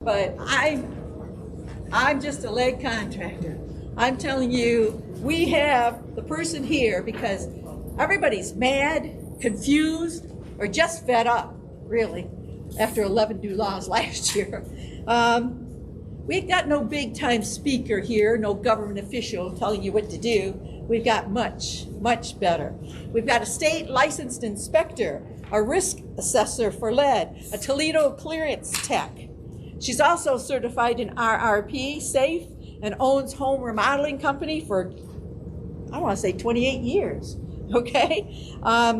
But I'm just a lead contractor. I'm telling you, we have the person here because everybody's mad, confused, or just fed up, really, after 11 new laws last year. We've got no big time speaker here, no government official telling you what to do. We've got much, much better. We've got a state licensed inspector, a risk assessor for lead, a Toledo clearance tech. She's also certified in RRP, safe, and owns home remodeling company for, I want to say 28 years, okay?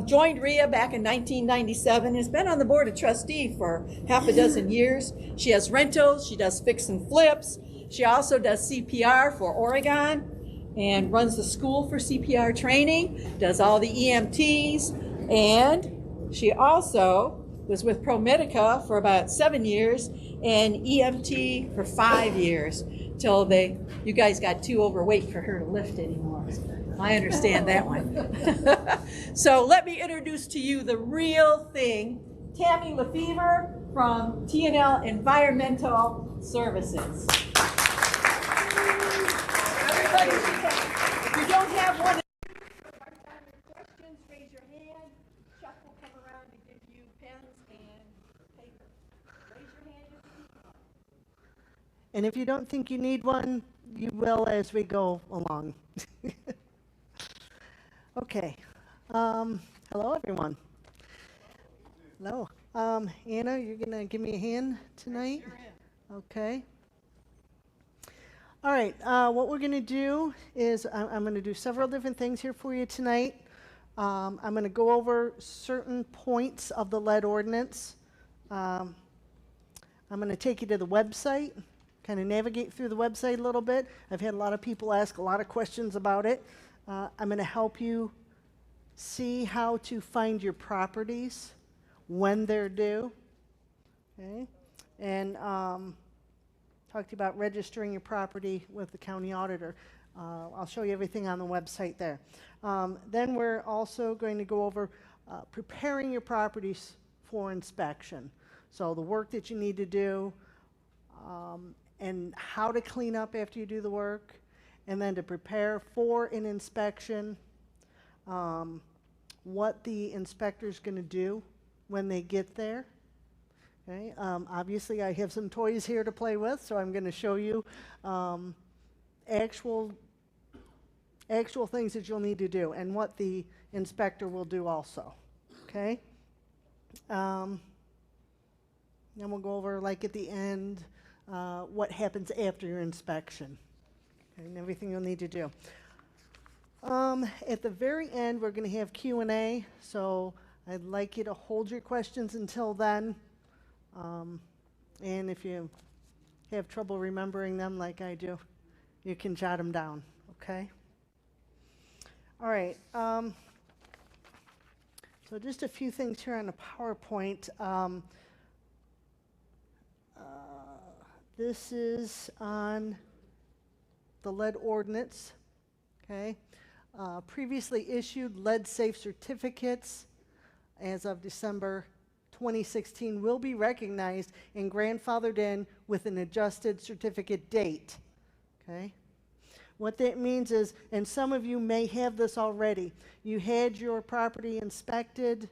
Joined RIA back in 1997, has been on the board of trustee for half a dozen years. She has rentals, she does fix and flips. She also does CPR for Oregon and runs the school for CPR training, does all the EMTs, and she also was with ProMedica for about 7 years and EMT for 5 years till you guys got too overweight for her to lift anymore. I understand that one. So let me introduce to you the real thing, Tammy LeFevre from T&L Environmental Services. Everybody, if you don't have one of these questions, raise your hand. Chuck will come around and give you pens and paper. Raise your hand if you need one. And if you don't think you need one, you will as we go along. Okay. Hello, everyone. Hello. Anna, you're going to give me a hand tonight? Sure am. Okay. All right. What we're going to do is I'm going to do several different things here for you tonight. I'm going to go over certain points of the lead ordinance. I'm going to take you to the website, kind of navigate through the website a little bit. I've had a lot of people ask a lot of questions about it. I'm going to help you see how to find your properties when they're due. Okay? And talk to you about registering your property with the county auditor. I'll show you everything on the website there. Then we're also going to go over preparing your properties for inspection. So the work that you need to do, and how to clean up after you do the work, and then to prepare for an inspection, what the inspector's going to do when they get there. Okay. Obviously, I have some toys here to play with, so I'm going to show you actual things that you'll need to do, and what the inspector will do also. Okay. Then we'll go over, like at the end, what happens after your inspection, okay, and everything you'll need to do. At the very end, we're going to have Q&A, so I'd like you to hold your questions until then. And if you have trouble remembering them like I do, you can jot them down, okay? All right. So just a few things here on the PowerPoint. This is on the lead ordinance, okay? Previously issued lead safe certificates as of December 2016 will be recognized and grandfathered in with an adjusted certificate date, okay? What that means is, and some of you may have this already, you had your property inspected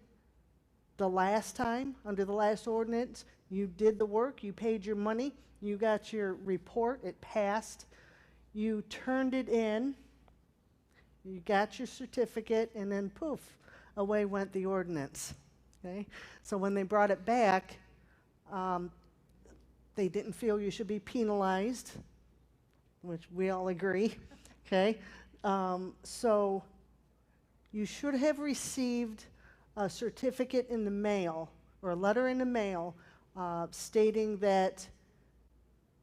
the last time under the last ordinance, you did the work, you paid your money, you got your report, it passed, you turned it in, you got your certificate, and then poof, away went the ordinance. Okay? So when they brought it back, they didn't feel you should be penalized, which we all agree. Okay? So you should have received a certificate in the mail, or a letter in the mail, stating that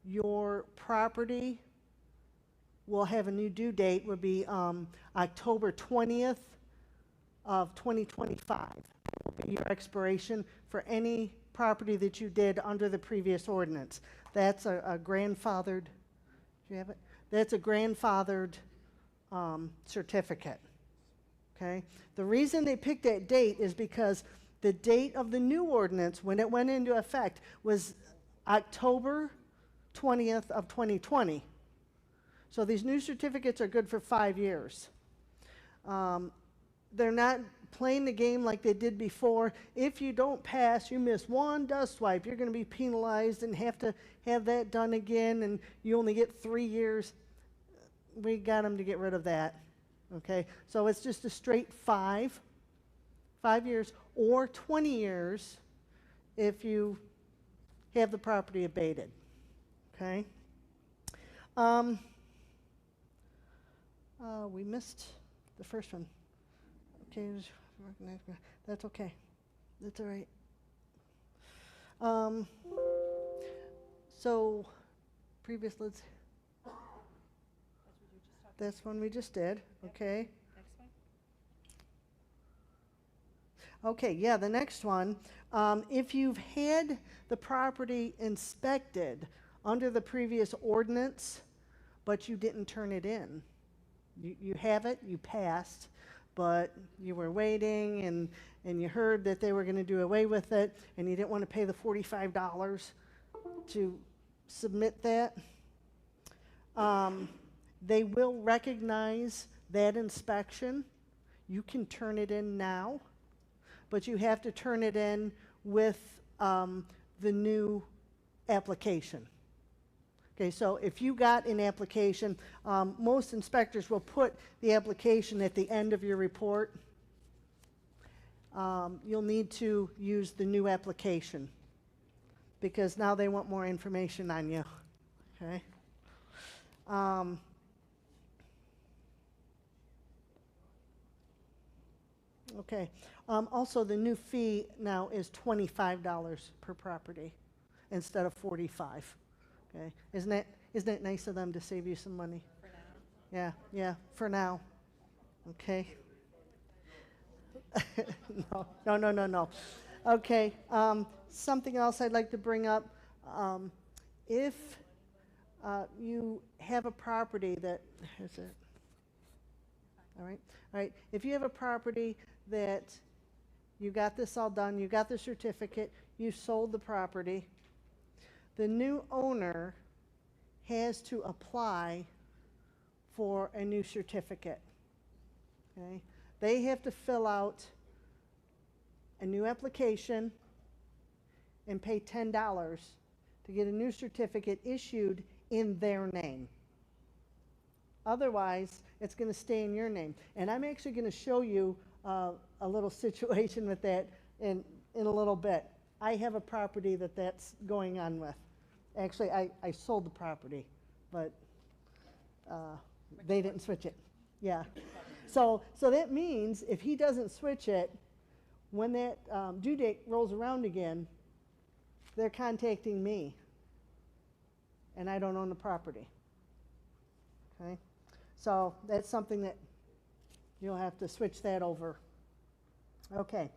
your property will have a new due date, would be October 20th of 2025. Your expiration for any property that you did under the previous ordinance. That's a grandfathered, do you have it? That's a grandfathered certificate, okay? The reason they picked that date is because the date of the new ordinance, when it went into effect, was October 20th of 2020. So these new certificates are good for 5 years. They're not playing the game like they did before. If you don't pass, you miss one dust swipe, you're going to be penalized and have to have that done again, and you only get 3 years. We got them to get rid of that. Okay, so it's just a straight 5 years, or 20 years if you have the property abated. Okay. We missed the first one. Okay, that's okay. That's all right. So, previous, let's. That's one we just did. Okay. Next one. Okay, yeah, the next one. If you've had the property inspected under the previous ordinance, but you didn't turn it in, you have it, you passed, but you were waiting and you heard that they were going to do away with it, and you didn't want to pay the $45 to submit that, they will recognize that inspection. You can turn it in now, but you have to turn it in with the new application. Okay, so if you got an application, most inspectors will put the application at the end of your report. You'll need to use the new application because now they want more information on you. Okay. Okay. Also, the new fee now is $25 per property instead of $45. Okay. Isn't that nice of them to save you some money? For now. Yeah, for now. Okay. No. Okay. Something else I'd like to bring up. If you have a property that is it. All right. If you have a property that you got this all done, you got the certificate, you sold the property, the new owner has to apply for a new certificate. Okay? They have to fill out a new application and pay $10 to get a new certificate issued in their name. Otherwise, it's going to stay in your name. And I'm actually going to show you a little situation with that in a little bit. I have a property that's going on with. Actually, I sold the property, but they didn't switch it. Yeah. So that means if he doesn't switch it, when that due date rolls around again, they're contacting me, and I don't own the property. Okay? So that's something that you'll have to switch that over. Okay.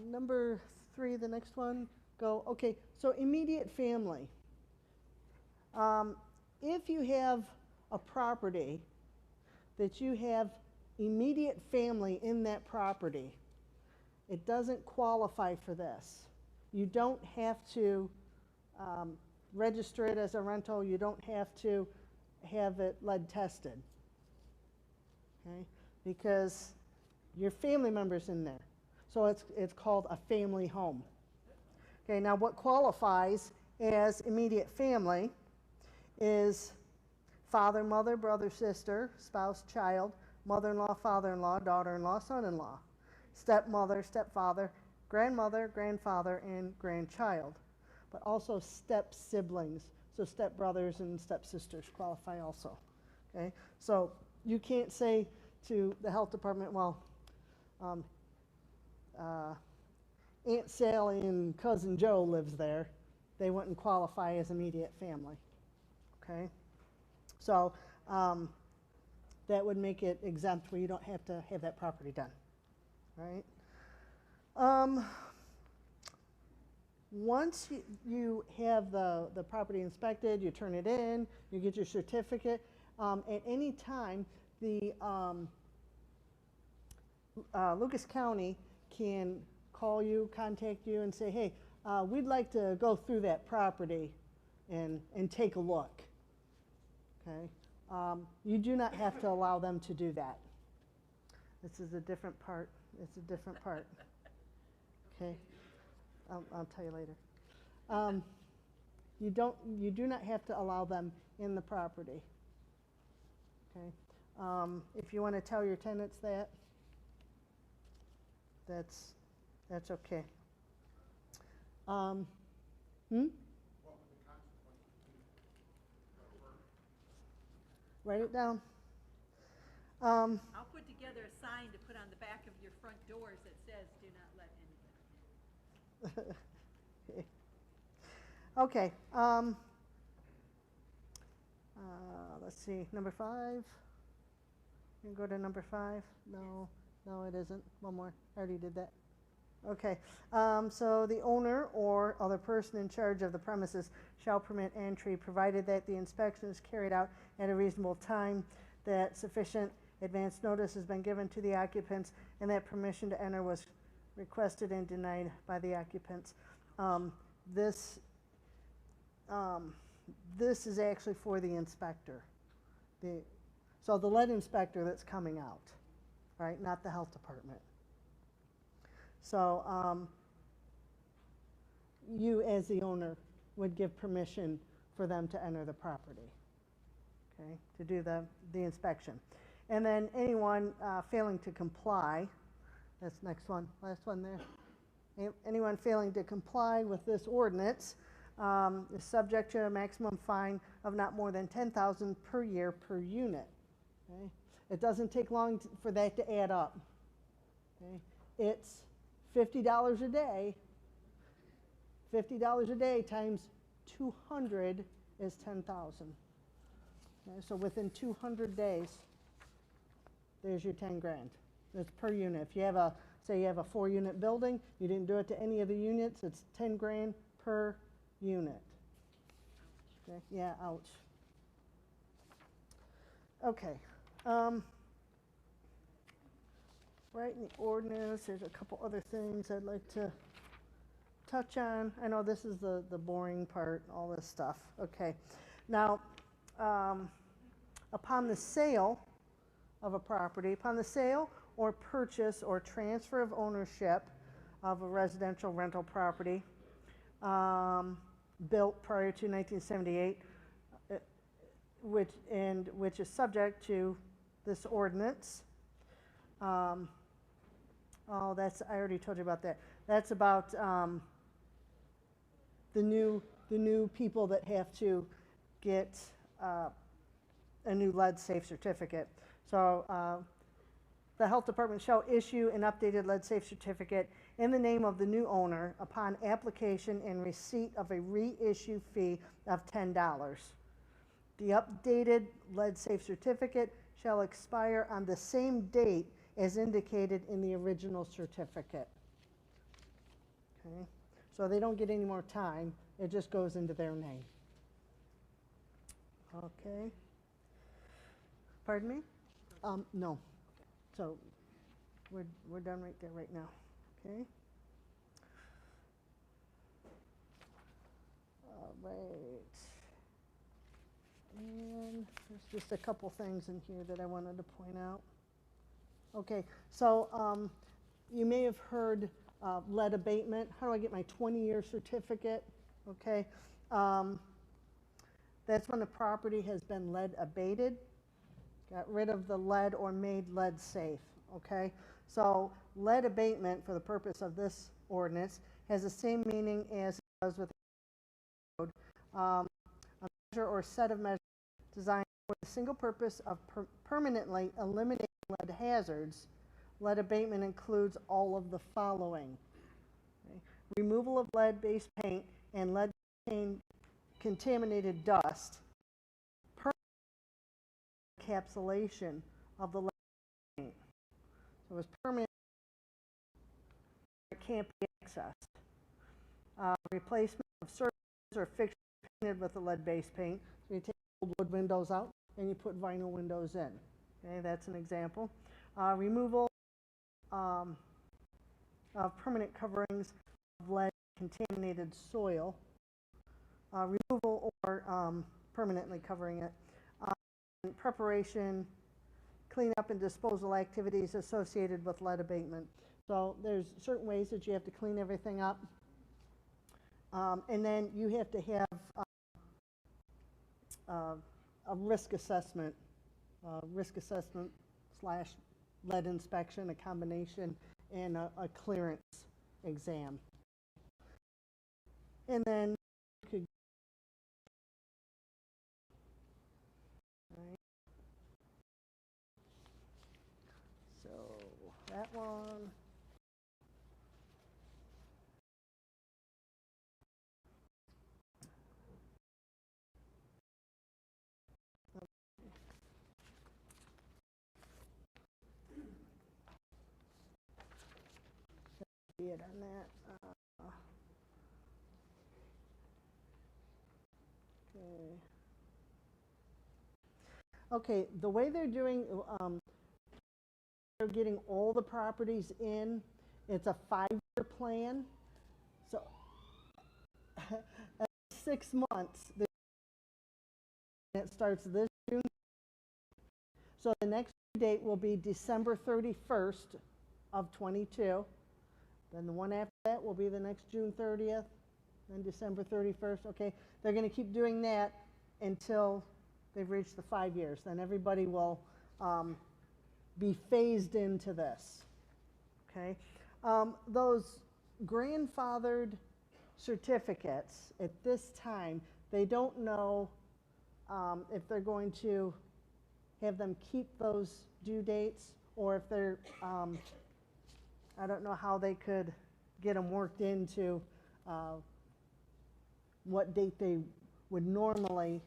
Number 3, the next one, go. Okay, so immediate family. If you have a property that you have immediate family in that property, it doesn't qualify for this. You don't have to register it as a rental. You don't have to have it lead tested. Okay? Because your family member's in there. So it's called a family home. Okay, now what qualifies as immediate family is father, mother, brother, sister, spouse, child, mother-in-law, father-in-law, daughter-in-law, son-in-law, stepmother, stepfather, grandmother, grandfather, and grandchild. But also step-siblings, so step-brothers and step-sisters qualify also. Okay, so you can't say to the health department, well, Aunt Sally and Cousin Joe lives there. They wouldn't qualify as immediate family. Okay? So that would make it exempt where you don't have to have that property done. Right? Once you have the property inspected, you turn it in, you get your certificate, at any time the Lucas County can call you, contact you, and say, hey, we'd like to go through that property and take a look. Okay? You do not have to allow them to do that. This is a different part. It's a different part. Okay? I'll tell you later. You do not have to allow them in the property. Okay? If you want to tell your tenants that, that's okay. Write it down. I'll put together a sign to put on the back of your front doors that says, do not let anybody in. Okay. Let's see, number 5. You can go to number 5. No, it isn't. One more. I already did that. Okay. So the owner or other person in charge of the premises shall permit entry, provided that the inspection is carried out at a reasonable time, that sufficient advance notice has been given to the occupants, and that permission to enter was requested and denied by the occupants. This is actually for the inspector. So the lead inspector that's coming out, right? Not the health department. So you as the owner would give permission for them to enter the property, okay, to do the inspection. And then anyone failing to comply, that's next one, last one there. Anyone failing to comply with this ordinance is subject to a maximum fine of not more than $10,000 per year per unit. Okay? It doesn't take long for that to add up. Okay? It's $50 a day. $50 a day times 200 is 10,000. Okay? So within 200 days, there's your 10 grand. That's per unit. If you have say you have a 4-unit building, you didn't do it to any of the units, it's 10 grand per unit. Okay, yeah, ouch. Okay. Right in the ordinance, there's a couple other things I'd like to touch on. I know this is the boring part, all this stuff. Okay. Now, upon the sale of a property, upon the sale or purchase or transfer of ownership of a residential rental property built prior to 1978, which is subject to this ordinance. I already told you about that. That's about the new people that have to get a new lead safe certificate. So the health department shall issue an updated lead safe certificate in the name of the new owner upon application and receipt of a reissue fee of $10. The updated lead safe certificate shall expire on the same date as indicated in the original certificate. Okay, so they don't get any more time. It just goes into their name. Okay. Pardon me? No. So we're done right there right now. Okay. All right. And there's just a couple things in here that I wanted to point out. Okay, so you may have heard lead abatement. How do I get my 20-year certificate? Okay, that's when the property has been lead abated, got rid of the lead or made lead safe. Okay, so lead abatement for the purpose of this ordinance has the same meaning as it does with the code. A measure or set of measures designed for the single purpose of permanently eliminating lead hazards. Lead abatement includes all of the following. Okay. Removal of lead-based paint and lead-contaminated dust. Permanent encapsulation of the lead paint. So it's permanent, it can't be accessed. Replacement of surfaces or fixtures painted with the lead-based paint. So you take old wood windows out and you put vinyl windows in. Okay, that's an example. Removal of permanent coverings of lead contaminated soil, removal or permanently covering it, preparation, cleanup and disposal activities associated with lead abatement. So there's certain ways that you have to clean everything up. And then you have to have a risk assessment slash lead inspection, a combination, and a clearance exam. And then you could, right. So that one. See it on that. Okay, the way they're doing, they're getting all the properties in. It's a 5-year plan. So 6 months. It starts this June. So the next date will be December 31st of 22. Then the one after that will be the next June 30th, then December 31st. Okay, they're going to keep doing that until they've reached the 5 years. Then everybody will be phased into this. Okay, those grandfathered certificates at this time, they don't know if they're going to have them keep those due dates or if they're I don't know how they could get them worked into what date they would normally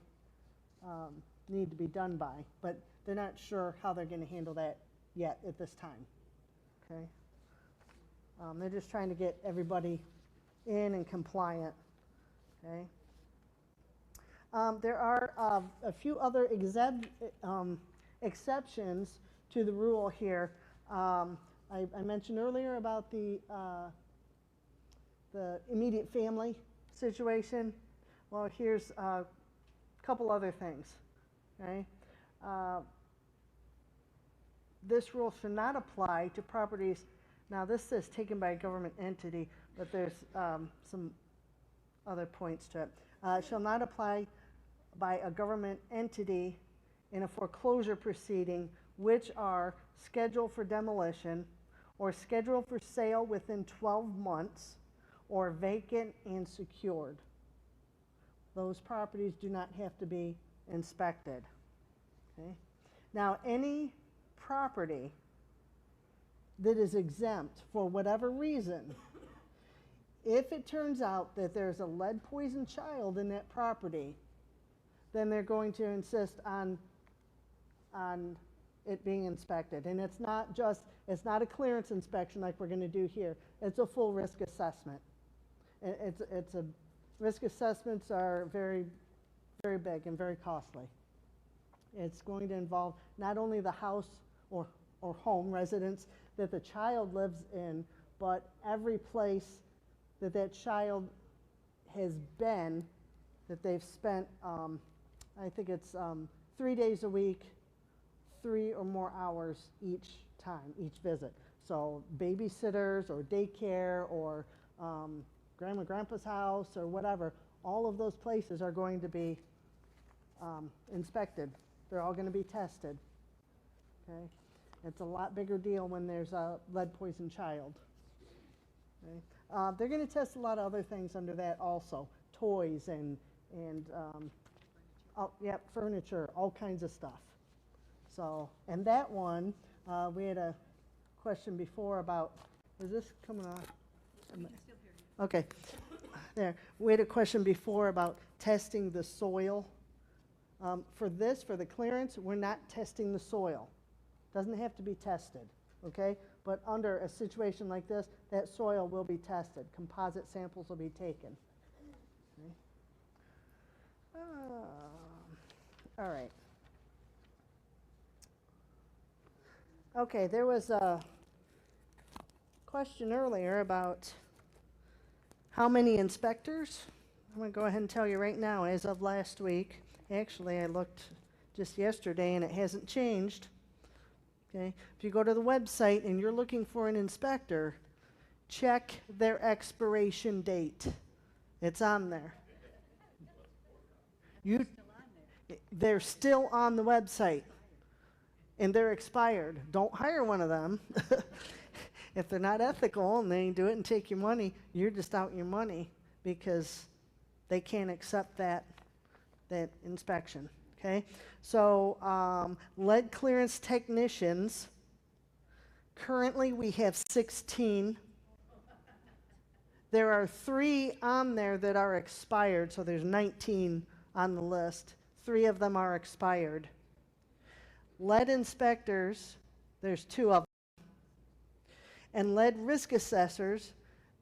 need to be done by, but they're not sure how they're going to handle that yet at this time. Okay, they're just trying to get everybody in and compliant. Okay, there are a few other exceptions to the rule here. I mentioned earlier about the immediate family situation. Well, here's a couple other things. Okay? This rule should not apply to properties. Now, this says taken by a government entity, but there's some other points to it. Shall not apply by a government entity in a foreclosure proceeding which are scheduled for demolition or scheduled for sale within 12 months or vacant and secured. Those properties do not have to be inspected. Okay? Now, any property that is exempt for whatever reason, if it turns out that there's a lead poisoned child in that property, then they're going to insist on it being inspected. And it's not a clearance inspection like we're going to do here. It's a full risk assessment. Risk assessments are very, very big and very costly. It's going to involve not only the house or home residence that the child lives in, but every place that that child has been, that they've spent, I think it's 3 days a week, 3 or more hours each time, each visit. So babysitters or daycare or grandma and grandpa's house or whatever, all of those places are going to be inspected. They're all going to be tested. Okay? It's a lot bigger deal when there's a lead poisoned child. Okay? They're going to test a lot of other things under that also, toys and furniture, all kinds of stuff. So, and that one, we had a question before about, is this coming off? Okay, there. We had a question before about testing the soil. For the clearance, we're not testing the soil. Doesn't have to be tested, okay? But under a situation like this, that soil will be tested. Composite samples will be taken. Okay. All right. Okay, there was question earlier about how many inspectors. I'm going to go ahead and tell you right now, as of last week, actually I looked just yesterday and it hasn't changed. Okay, if you go to the website and you're looking for an inspector, check their expiration date. It's on there. They're still on the website and they're expired. Don't hire one of them. If they're not ethical and they do it and take your money, you're just out your money because they can't accept that inspection. Okay, so lead clearance technicians. Currently, we have 16. There are 3 on there that are expired, so there's 19 on the list. 3 of them are expired. Lead inspectors, there's 2 of them. And lead risk assessors,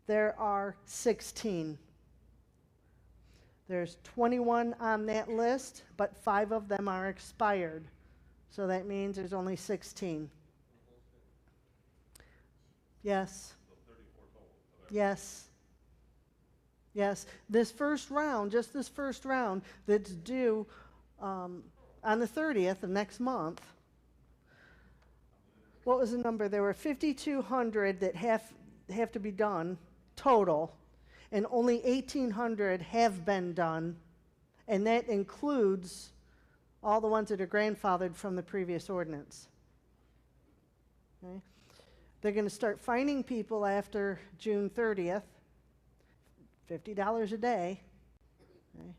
there are 16. There's 21 on that list, but 5 of them are expired. So that means there's only 16. Yes. Yes. Yes. This first round, just this first round, that's due on the 30th of next month. What was the number? There were 5,200 that have to be done total, and only 1,800 have been done, and that includes all the ones that are grandfathered from the previous ordinance. Okay? They're going to start fining people after June 30th, $50 a day, okay?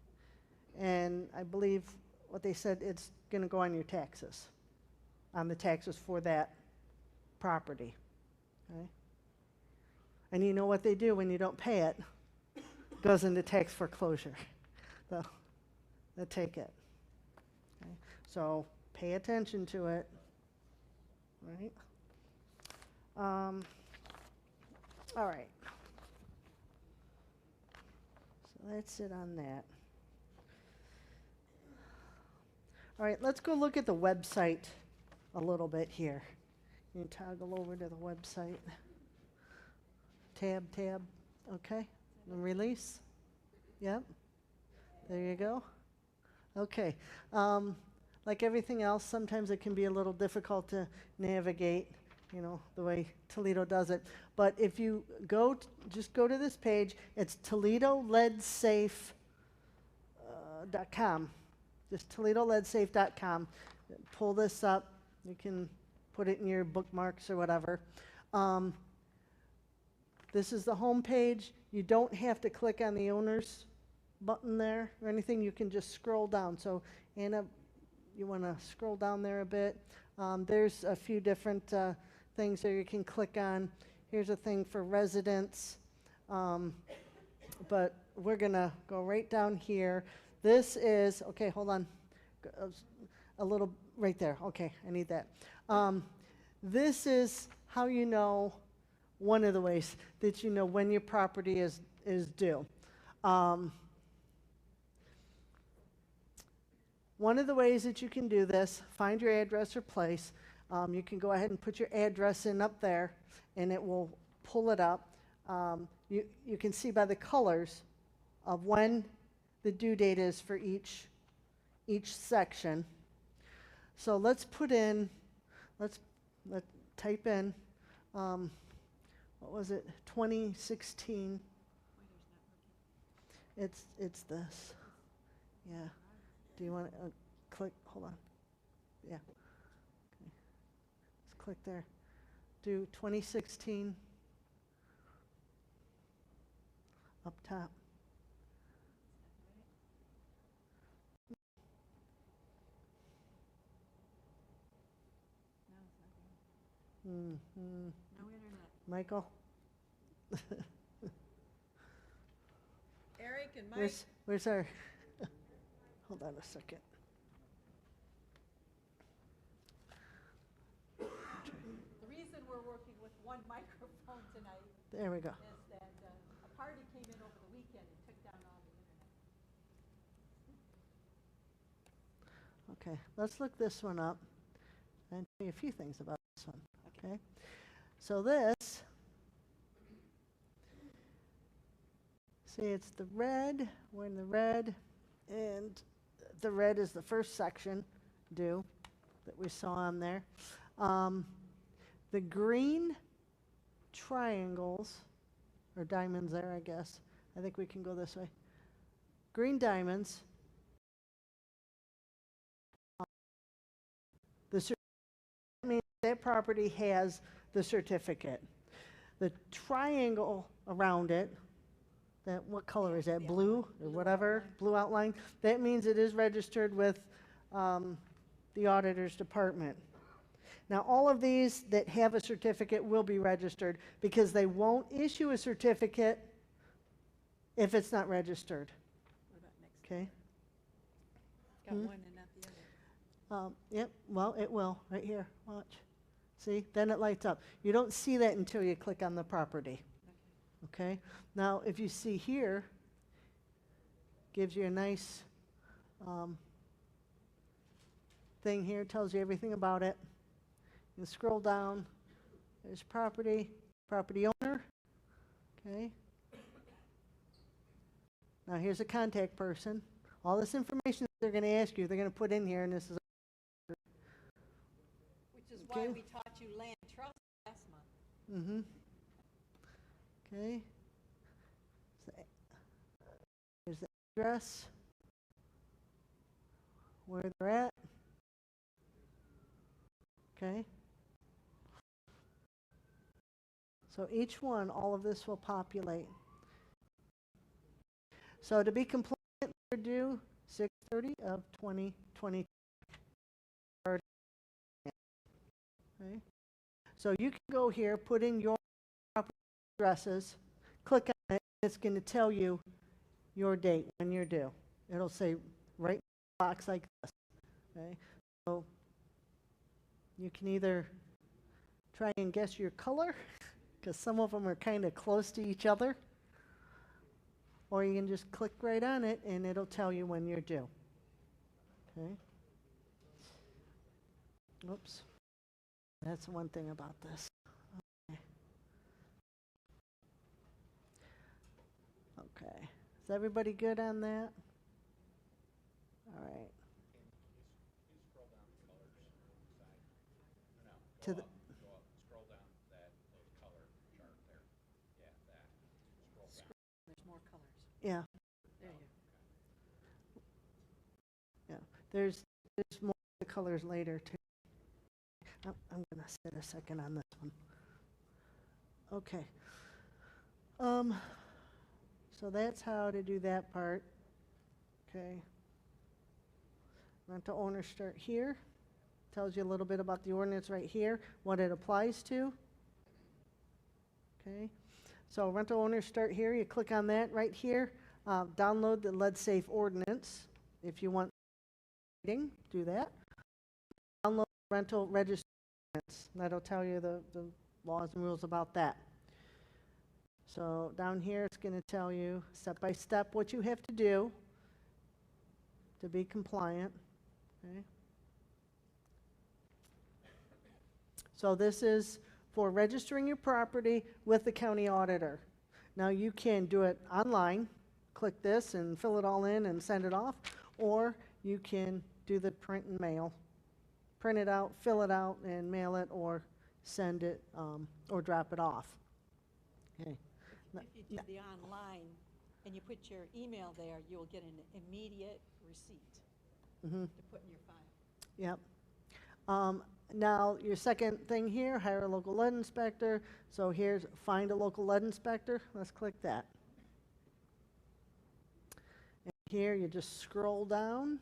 And I believe what they said, it's going to go on your taxes, on the taxes for that property. Okay? And you know what they do when you don't pay it? It goes into tax foreclosure. They'll take it. Okay? So pay attention to it. Right? All right. So that's it on that. All right, let's go look at the website a little bit here. You toggle over to the website. Tab, okay. And release. Yep. There you go. Okay. Like everything else, sometimes it can be a little difficult to navigate, you know, the way Toledo does it. But if you just go to this page, it's ToledoLeadSafe.com. Just ToledoLeadSafe.com. Pull this up. You can put it in your bookmarks or whatever. This is the home page. You don't have to click on the owner's button there or anything. You can just scroll down. So, Anna, you want to scroll down there a bit. There's a few different things that you can click on. Here's a thing for residents. But we're going to go right down here. This is, okay, hold on. A little, right there. Okay, I need that. This is how you know, one of the ways that you know when your property is due. One of the ways that you can do this, find your address or place. You can go ahead and put your address in up there, and it will pull it up. You can see by the colors of when the due date is for each section. So let's put in, let's type in, what was it, 2016. It's this. Yeah. Do you want to click? Hold on. Yeah. Okay. Let's click there. Do 2016 up top. Mm-hmm. No internet. Michael? Eric and Mike. Where's our, hold on a second. The reason we're working with one microphone tonight There we go. is that a party came in over the weekend and took down all the internet. Okay, let's look this one up and tell you a few things about this one. Okay. So this See, it's the red, we're in the red, and the red is the first section due that we saw on there. The green triangles, or diamonds there, I guess. I think we can go this way. Green diamonds. The certificate means that property has the certificate. The triangle around it, that what color is that? Blue or whatever, blue outline. That means it is registered with the auditor's department. Now, all of these that have a certificate will be registered because they won't issue a certificate if it's not registered. What about next? Okay? Got one and not the other. Yep, well, it will, right here, watch. See, then it lights up. You don't see that until you click on the property. Okay? Now, if you see here, gives you a nice thing here, tells you everything about it. You scroll down, there's property, property owner, okay? Now here's a contact person. All this information they're going to ask you, they're going to put in here, and this is Which is why we taught you land trust last month. Okay. So, here's the address, where they're at. Okay. So each one, all of this will populate. So to be compliant, they're due 6/30 of 2020. Okay. So you can go here, put in your property addresses, click on it, and it's going to tell you your date when you're due. It'll say right in the box like this. Okay. So you can either try and guess your color, because some of them are kind of close to each other, or you can just click right on it and it'll tell you when you're due. Okay. Oops. That's one thing about this. Okay. Okay. Is everybody good on that? All right. To the Scroll down those color chart there. Yeah, that. Scroll down. There's more colors. yeah. There you go. Yeah, there's more of the colors later too. I'm going to sit a second on this one. Okay. So that's how to do that part. Okay. Rental owners start here. Tells you a little bit about the ordinance right here, what it applies to. Okay. So rental owners start here. You click on that right here. Download the LeadSafe ordinance. If you want reading, do that. Download rental registry ordinance. That'll tell you the laws and rules about that. So down here it's going to tell you step by step what you have to do to be compliant. Okay. So this is for registering your property with the county auditor. Now you can do it online, click this and fill it all in and send it off, or you can do the print and mail. Print it out, fill it out, and mail it, or send it, or drop it off. Okay. If you do the online and you put your email there, you'll get an immediate receipt to put in your file. Yep. Now, your second thing here, hire a local lead inspector. So here's find a local lead inspector. Let's click that. And here you just scroll down.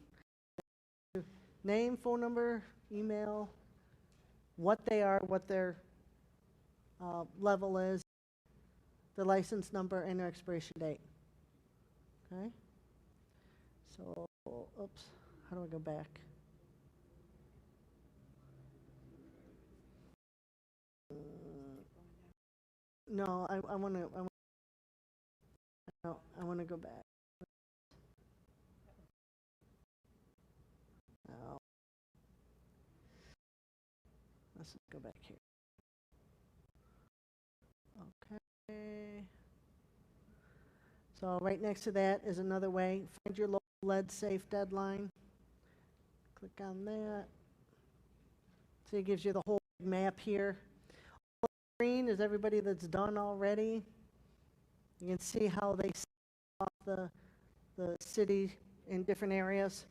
Name, phone number, email, what they are, what their level is, the license number, and their expiration date. Okay? So, oops, how do I go back? No, I want to. No, I want to go back. No. Let's just go back here. Okay. So right next to that is another way. Find your local lead safe deadline. Click on that. So it gives you the whole map here. Green is everybody that's done already. You can see how they set off the city in different areas.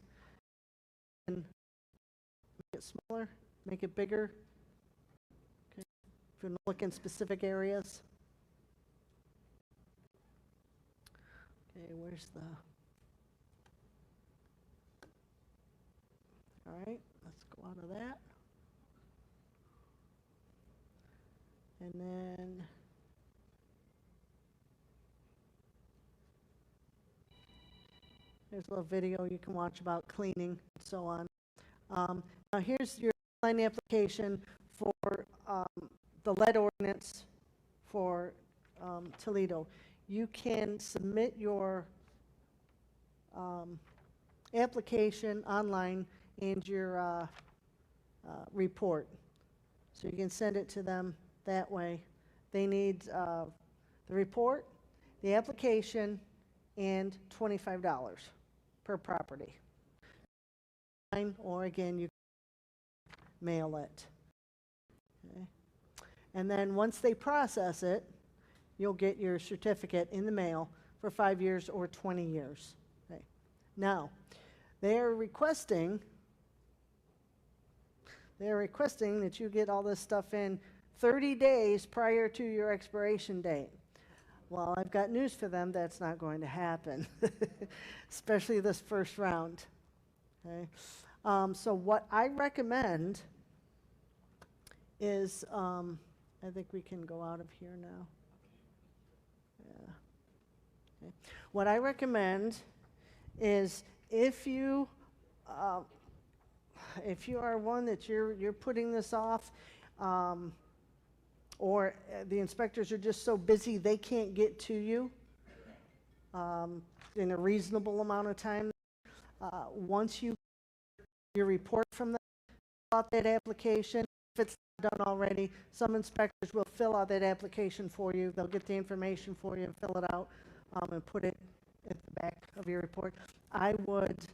And make it smaller, make it bigger. Okay. If you want to look in specific areas. Okay, where's the... All right, let's go out of that. And then there's a little video you can watch about cleaning and so on. Now here's your online application for the lead ordinance for Toledo. You can submit your application online and your report. So you can send it to them that way. They need the report, the application, and $25 per property. Or again, you mail it. Okay. And then once they process it, you'll get your certificate in the mail for 5 years or 20 years. Okay. Now, they are requesting that you get all this stuff in 30 days prior to your expiration date. Well, I've got news for them. That's not going to happen, especially this first round. Okay. So what I recommend is, I think we can go out of here now. Yeah. Okay. What I recommend is if you are one that you're putting this off, or the inspectors are just so busy they can't get to you in a reasonable amount of time, once you get your report from them, fill out that application. If it's not done already, some inspectors will fill out that application for you. They'll get the information for you and fill it out and put it at the back of your report. I would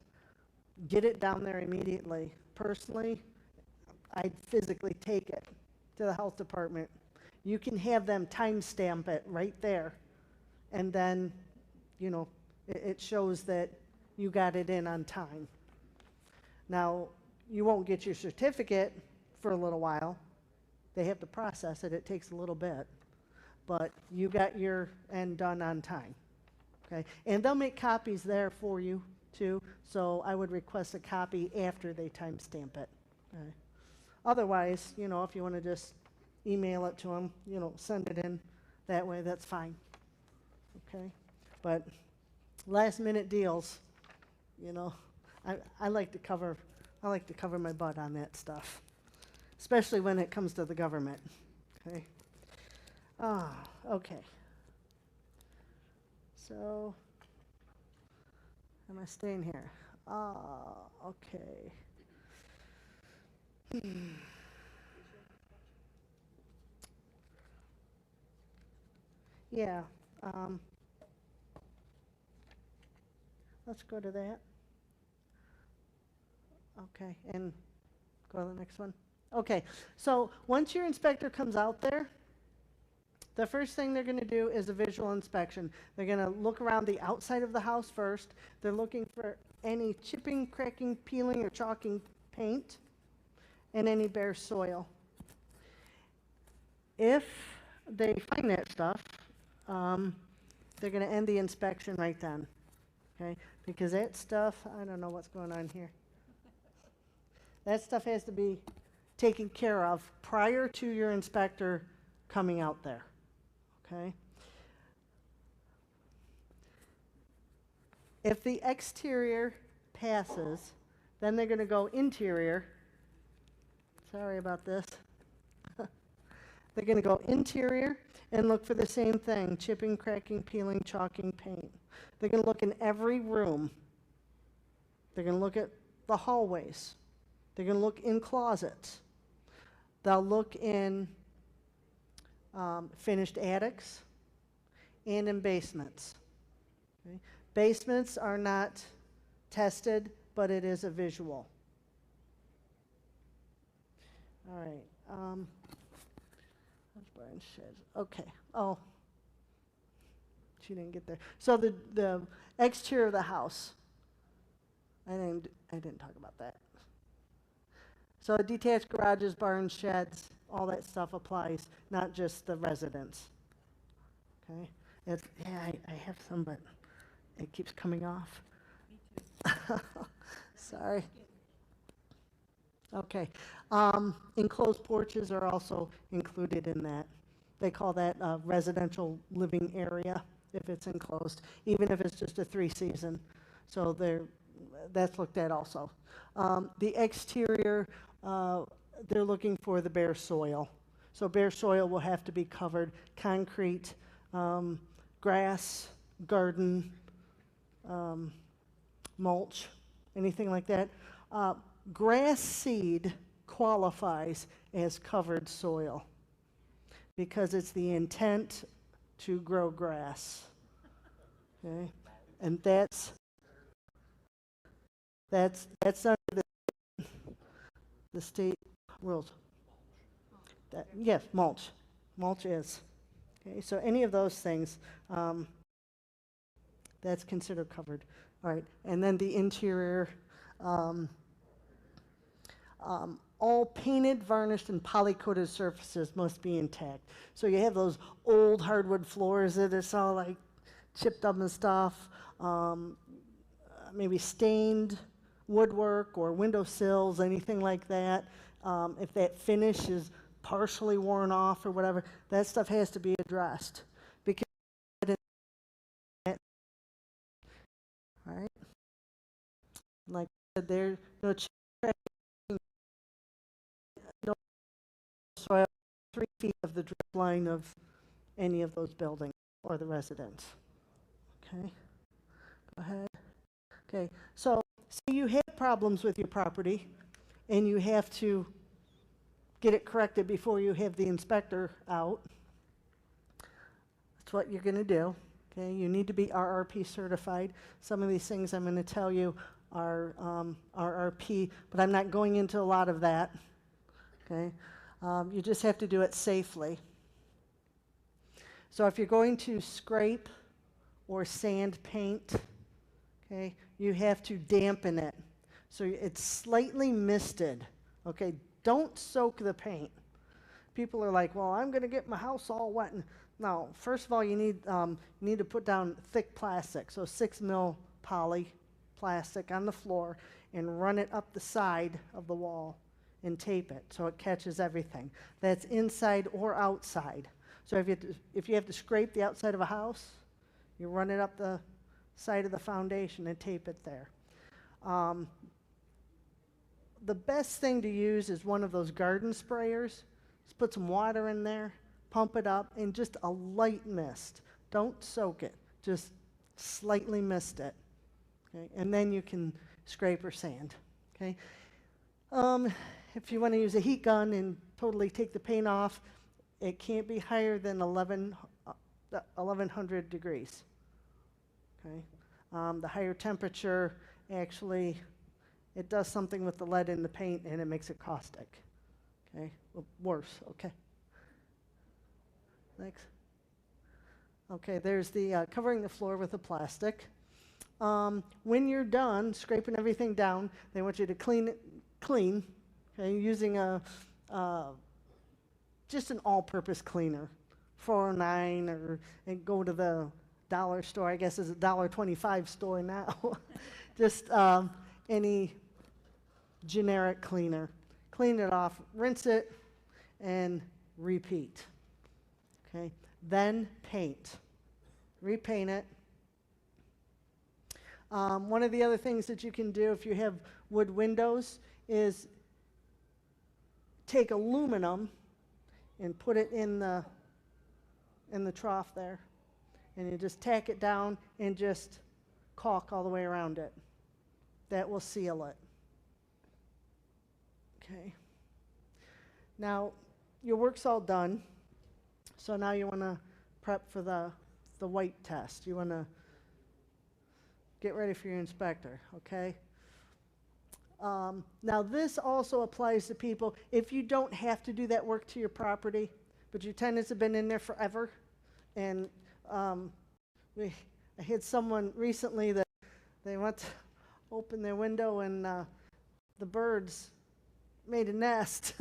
get it down there immediately. Personally, I'd physically take it to the health department. You can have them timestamp it right there, and then, you know, it shows that you got it in on time. Now, you won't get your certificate for a little while. They have to process it. It takes a little bit. But you got your end done on time. Okay? And they'll make copies there for you, too. So I would request a copy after they timestamp it. Okay? Otherwise, you know, if you want to just email it to them, you know, send it in that way, that's fine. Okay? But last minute deals, you know, I like to cover my butt on that stuff, especially when it comes to the government. Okay. Okay. So, am I staying here? Okay. Yeah. Let's go to that. Okay, and go to the next one. Okay, so once your inspector comes out there, the first thing they're going to do is a visual inspection. They're going to look around the outside of the house first. They're looking for any chipping, cracking, peeling, or chalking paint, and any bare soil. If they find that stuff, they're going to end the inspection right then. Okay, because that stuff, I don't know what's going on here. That stuff has to be taken care of prior to your inspector coming out there. Okay? If the exterior passes, then they're going to go interior. Sorry about this. They're going to go interior and look for the same thing: chipping, cracking, peeling, chalking, paint. They're going to look in every room. They're going to look at the hallways. They're going to look in closets. They'll look in finished attics and in basements. Okay? Basements are not tested, but it is a visual. All right. That's barn sheds. Okay. Oh, she didn't get there. So the exterior of the house. I didn't talk about that. So detached garages, barns, sheds, all that stuff applies, not just the residence. Okay. I have some, but it keeps coming off. Sorry. Okay. Enclosed porches are also included in that. They call that residential living area if it's enclosed, even if it's just a 3-season. So that's looked at also. The exterior, they're looking for the bare soil. So bare soil will have to be covered, concrete, grass, garden, mulch, anything like that. Grass seed qualifies as covered soil because it's the intent to grow grass. Okay? And that's under the state rules. Yes, mulch. Mulch is. Okay, so any of those things, that's considered covered. All right, and then the interior, all painted, varnished, and poly-coated surfaces must be intact. So you have those old hardwood floors that are all like chipped up and stuff, maybe stained woodwork or windowsills, anything like that. If that finish is partially worn off or whatever, that stuff has to be addressed. Because, all right, like I said, there's no no soil 3 feet of the drip line of any of those buildings or the residence. Okay, go ahead. Okay, so say you have problems with your property and you have to get it corrected before you have the inspector out. That's what you're going to do. Okay, you need to be RRP certified. Some of these things I'm going to tell you are RRP, but I'm not going into a lot of that. Okay, you just have to do it safely. So if you're going to scrape or sand paint, okay, you have to dampen it. So it's slightly misted. Okay, don't soak the paint. People are like, well, I'm going to get my house all wet. No, first of all, you need to put down thick plastic, so 6 mil poly plastic on the floor, and run it up the side of the wall and tape it so it catches everything. That's inside or outside. So if you have to scrape the outside of a house, you run it up the side of the foundation and tape it there. The best thing to use is one of those garden sprayers. Just put some water in there, pump it up, and just a light mist. Don't soak it, just slightly mist it. Okay? And then you can scrape or sand. Okay? If you want to use a heat gun and totally take the paint off, it can't be higher than 1100 degrees. Okay? The higher temperature actually, it does something with the lead in the paint and it makes it caustic. Okay? Well, worse. Okay. Next. Okay, there's the covering the floor with the plastic. When you're done scraping everything down, they want you to clean it clean. Okay, using just an all-purpose cleaner, 409, and go to the dollar store. I guess it's a $1.25 store now. Just any generic cleaner. Clean it off, rinse it, and repeat. Okay, then paint. Repaint it. One of the other things that you can do if you have wood windows is take aluminum and put it in the trough there, and you just tack it down and just caulk all the way around it. That will seal it. Okay. Now your work's all done, so now you want to prep for the white test. You want to get ready for your inspector, okay? Now this also applies to people, if you don't have to do that work to your property, but your tenants have been in there forever, and I had someone recently that they went to open their window and the birds made a nest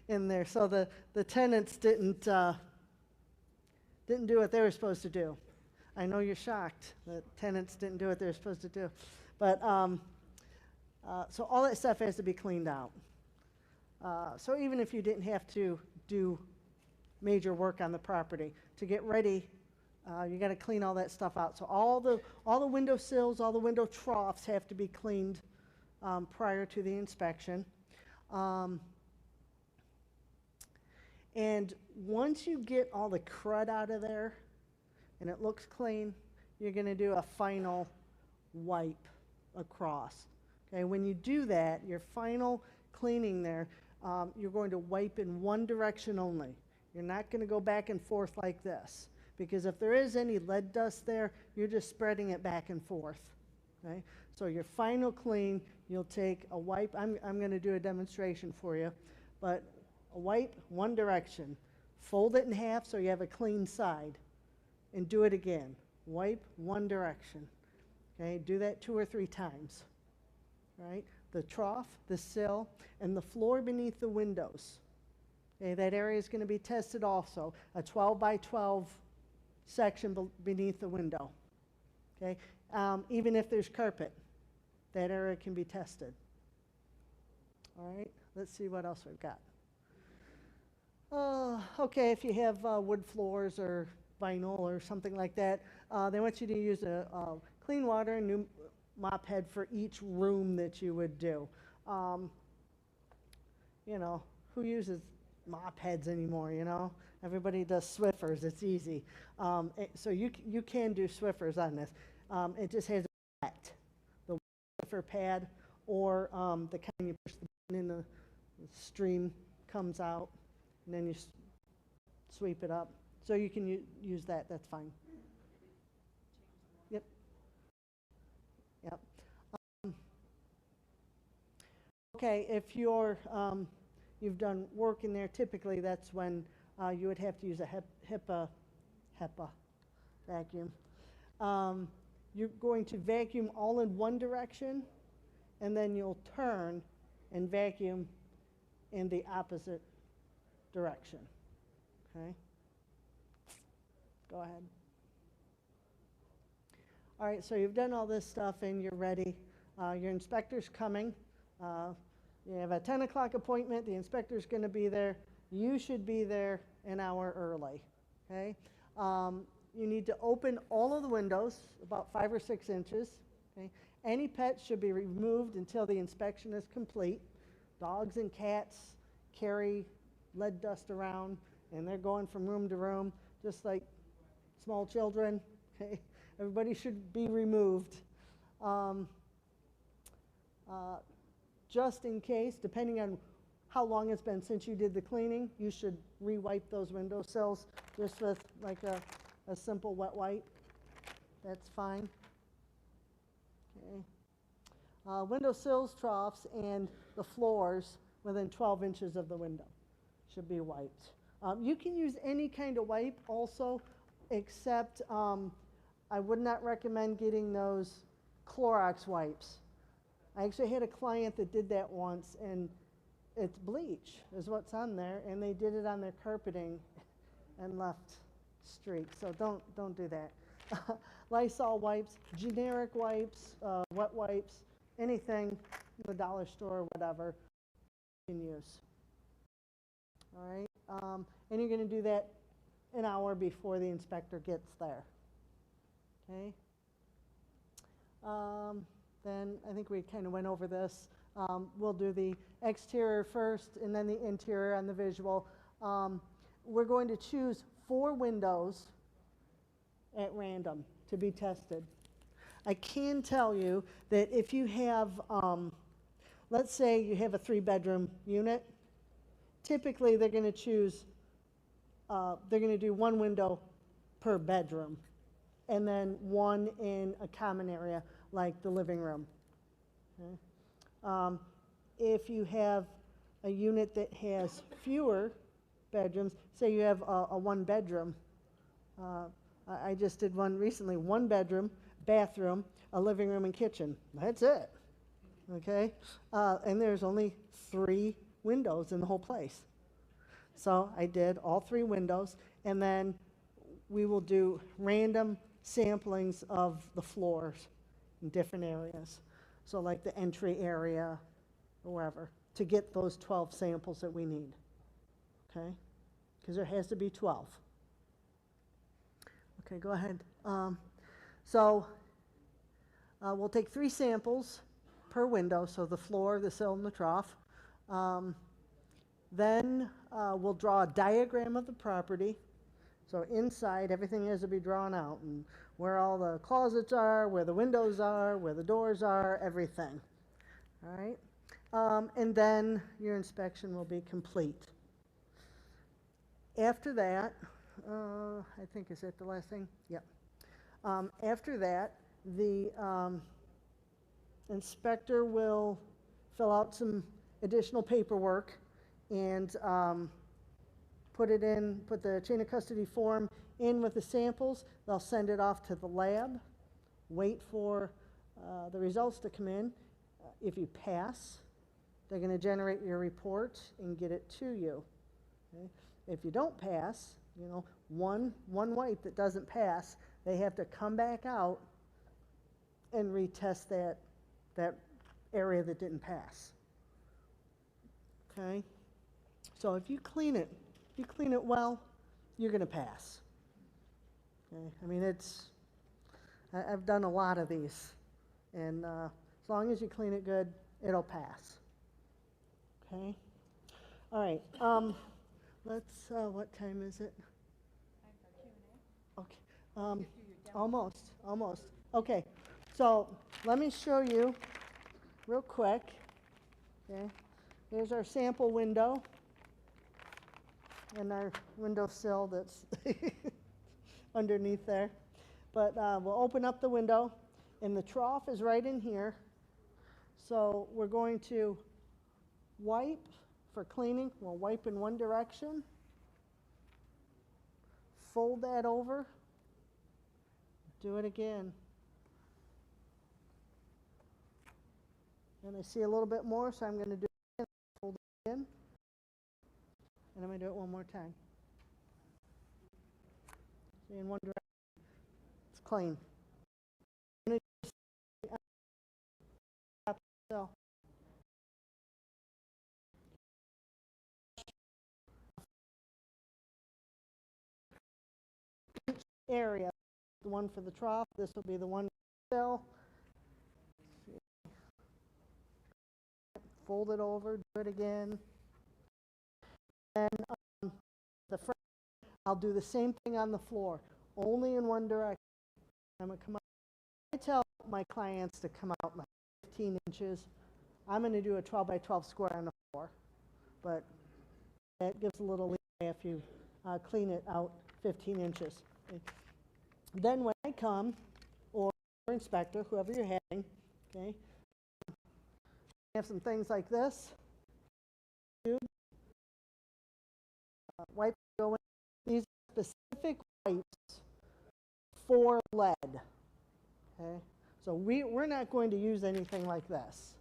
in there, so the tenants didn't do what they were supposed to do. I know you're shocked that tenants didn't do what they were supposed to do, but so all that stuff has to be cleaned out. So even if you didn't have to do major work on the property, to get ready, you got to clean all that stuff out. So all the window sills, all the window troughs have to be cleaned prior to the inspection. And once you get all the crud out of there and it looks clean, you're going to do a final wipe across. Okay, when you do that, your final cleaning there, you're going to wipe in one direction only. You're not going to go back and forth like this, because if there is any lead dust there, you're just spreading it back and forth. Okay, so your final clean, you'll take a wipe. I'm going to do a demonstration for you, but a wipe one direction, fold it in half so you have a clean side, and do it again. Wipe one direction. Okay, do that 2 or 3 times. Right, the trough, the sill, and the floor beneath the windows. Okay, that area is going to be tested also. A 12 by 12 section beneath the window. Okay, even if there's carpet, that area can be tested. All right, let's see what else we've got. Okay, if you have wood floors or vinyl or something like that, they want you to use a clean water and new mop head for each room that you would do. You know, who uses mop heads anymore, you know? Everybody does Swiffers, it's easy. So you can do Swiffers on this. It just has a wet, the Swiffer pad, or the kind you push the button in, the stream comes out, and then you sweep it up. So you can use that, that's fine. Yep. Yep. Okay, if you're, you've done work in there, typically that's when you would have to use a HEPA vacuum. You're going to vacuum all in one direction, and then you'll turn and vacuum in the opposite direction. Okay? Go ahead. All right, so you've done all this stuff and you're ready. Your inspector's coming. You have a 10 o'clock appointment. The inspector's going to be there. You should be there an hour early. Okay? You need to open all of the windows, about 5 or 6 inches. Okay? Any pets should be removed until the inspection is complete. Dogs and cats carry lead dust around, and they're going from room to room, just like small children. Okay? Everybody should be removed. Just in case, depending on how long it's been since you did the cleaning, you should re-wipe those windowsills just with like a simple wet wipe. That's fine. Okay. Windowsills, troughs, and the floors within 12 inches of the window should be wiped. You can use any kind of wipe also, except I would not recommend getting those Clorox wipes. I actually had a client that did that once, and it's bleach is what's on there, and they did it on their carpeting and left streaks. So don't do that. Lysol wipes, generic wipes, wet wipes, anything in the dollar store or whatever you can use. All right, and you're going to do that an hour before the inspector gets there. Okay. Then I think we kind of went over this. We'll do the exterior first and then the interior on the visual. We're going to choose 4 windows at random to be tested. I can tell you that if you have, let's say you have a 3-bedroom unit, typically they're going to choose, they're going to do 1 window per bedroom. and then one in a common area like the living room. Okay? If you have a unit that has fewer bedrooms, say you have a one bedroom, I just did one recently, one bedroom, bathroom, a living room and kitchen. That's it. Okay? And there's only 3 windows in the whole place. So I did all 3 windows, and then we will do random samplings of the floors in different areas. So like the entry area or wherever, to get those 12 samples that we need. Okay? Because there has to be 12. Okay, go ahead. We'll take 3 samples per window, so the floor, the sill, and the trough. Then we'll draw a diagram of the property. So inside, everything has to be drawn out, and where all the closets are, where the windows are, where the doors are, everything. All right? And then your inspection will be complete. After that, I think, is that the last thing? Yep. After that, the inspector will fill out some additional paperwork and put the chain of custody form in with the samples. They'll send it off to the lab, wait for the results to come in. If you pass, they're going to generate your report and get it to you. Okay? If you don't pass, one wipe that doesn't pass, they have to come back out and retest that area that didn't pass. Okay? So if you clean it well, you're going to pass. Okay? I mean, I've done a lot of these, and as long as you clean it good, it'll pass. Okay? All right. What time is it? Okay. Almost. Okay. So let me show you real quick. Okay. Here's our sample window and our windowsill that's underneath there. But we'll open up the window, and the trough is right in here. So we're going to wipe for cleaning. We'll wipe in one direction, fold that over, do it again. And I see a little bit more, so I'm going to do it again, fold it in, and I'm going to do it one more time. See, in one direction, it's clean. I'm going to do the same area. The one for the trough, this will be the one for the sill. Fold it over, do it again. And the front, I'll do the same thing on the floor, only in one direction. I'm going to come out. I tell my clients to come out like 15 inches. I'm going to do a 12 by 12 square on the floor, but that gives a little leeway if you clean it out 15 inches. Okay. Then when I come, or inspector, whoever you're having, okay, have some things like this. Wipes go in. These are specific wipes for lead. Okay, so we're not going to use anything like this.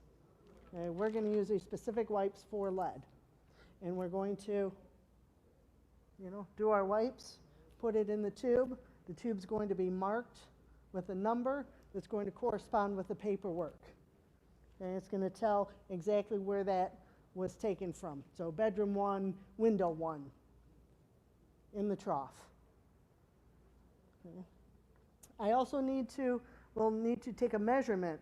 Okay, we're going to use these specific wipes for lead, and we're going to, do our wipes, put it in the tube. The tube's going to be marked with a number that's going to correspond with the paperwork. And it's going to tell exactly where that was taken from. So bedroom 1, window 1 in the trough. Okay. I also will need to take a measurement.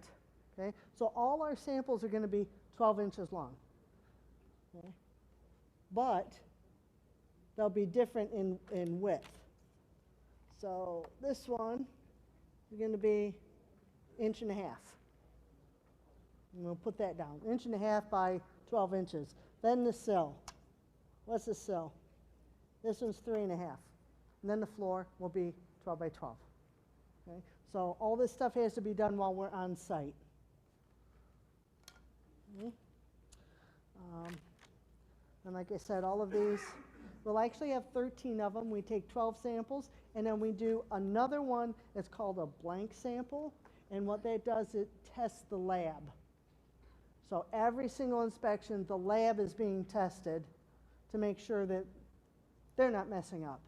Okay. So all our samples are going to be 12 inches long. Okay. But they'll be different in width. So this one is going to be 1.5 inches. And we'll put that down, 1.5 inches by 12 inches. Then the sill. What's the sill? This one's 3.5. And then the floor will be 12 by 12. Okay? So all this stuff has to be done while we're on site. Okay? And like I said, all of these, we'll actually have 13 of them. We take 12 samples, and then we do another one that's called a blank sample. And what that does, it tests the lab. So every single inspection, the lab is being tested to make sure that they're not messing up.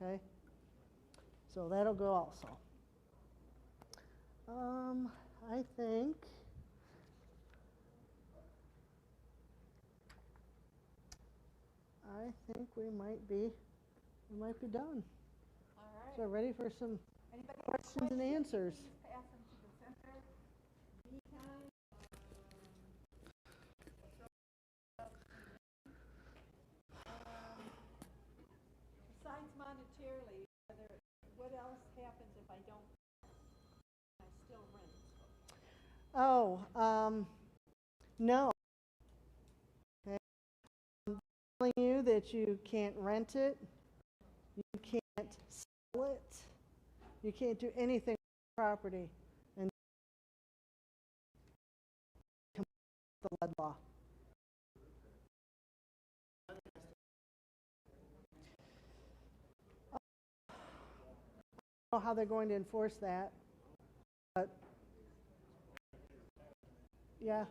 Okay? So that'll go also. I think we might be done. All right. So ready for some Anybody have questions and answers? Please pass them to the center. Meantime, besides monetarily, what else happens if I don't? I still rent. Oh, no. Okay. I'm telling you that you can't rent it, you can't sell it, you can't do anything with the property and the lead law. I don't know how they're going to enforce that, but yeah.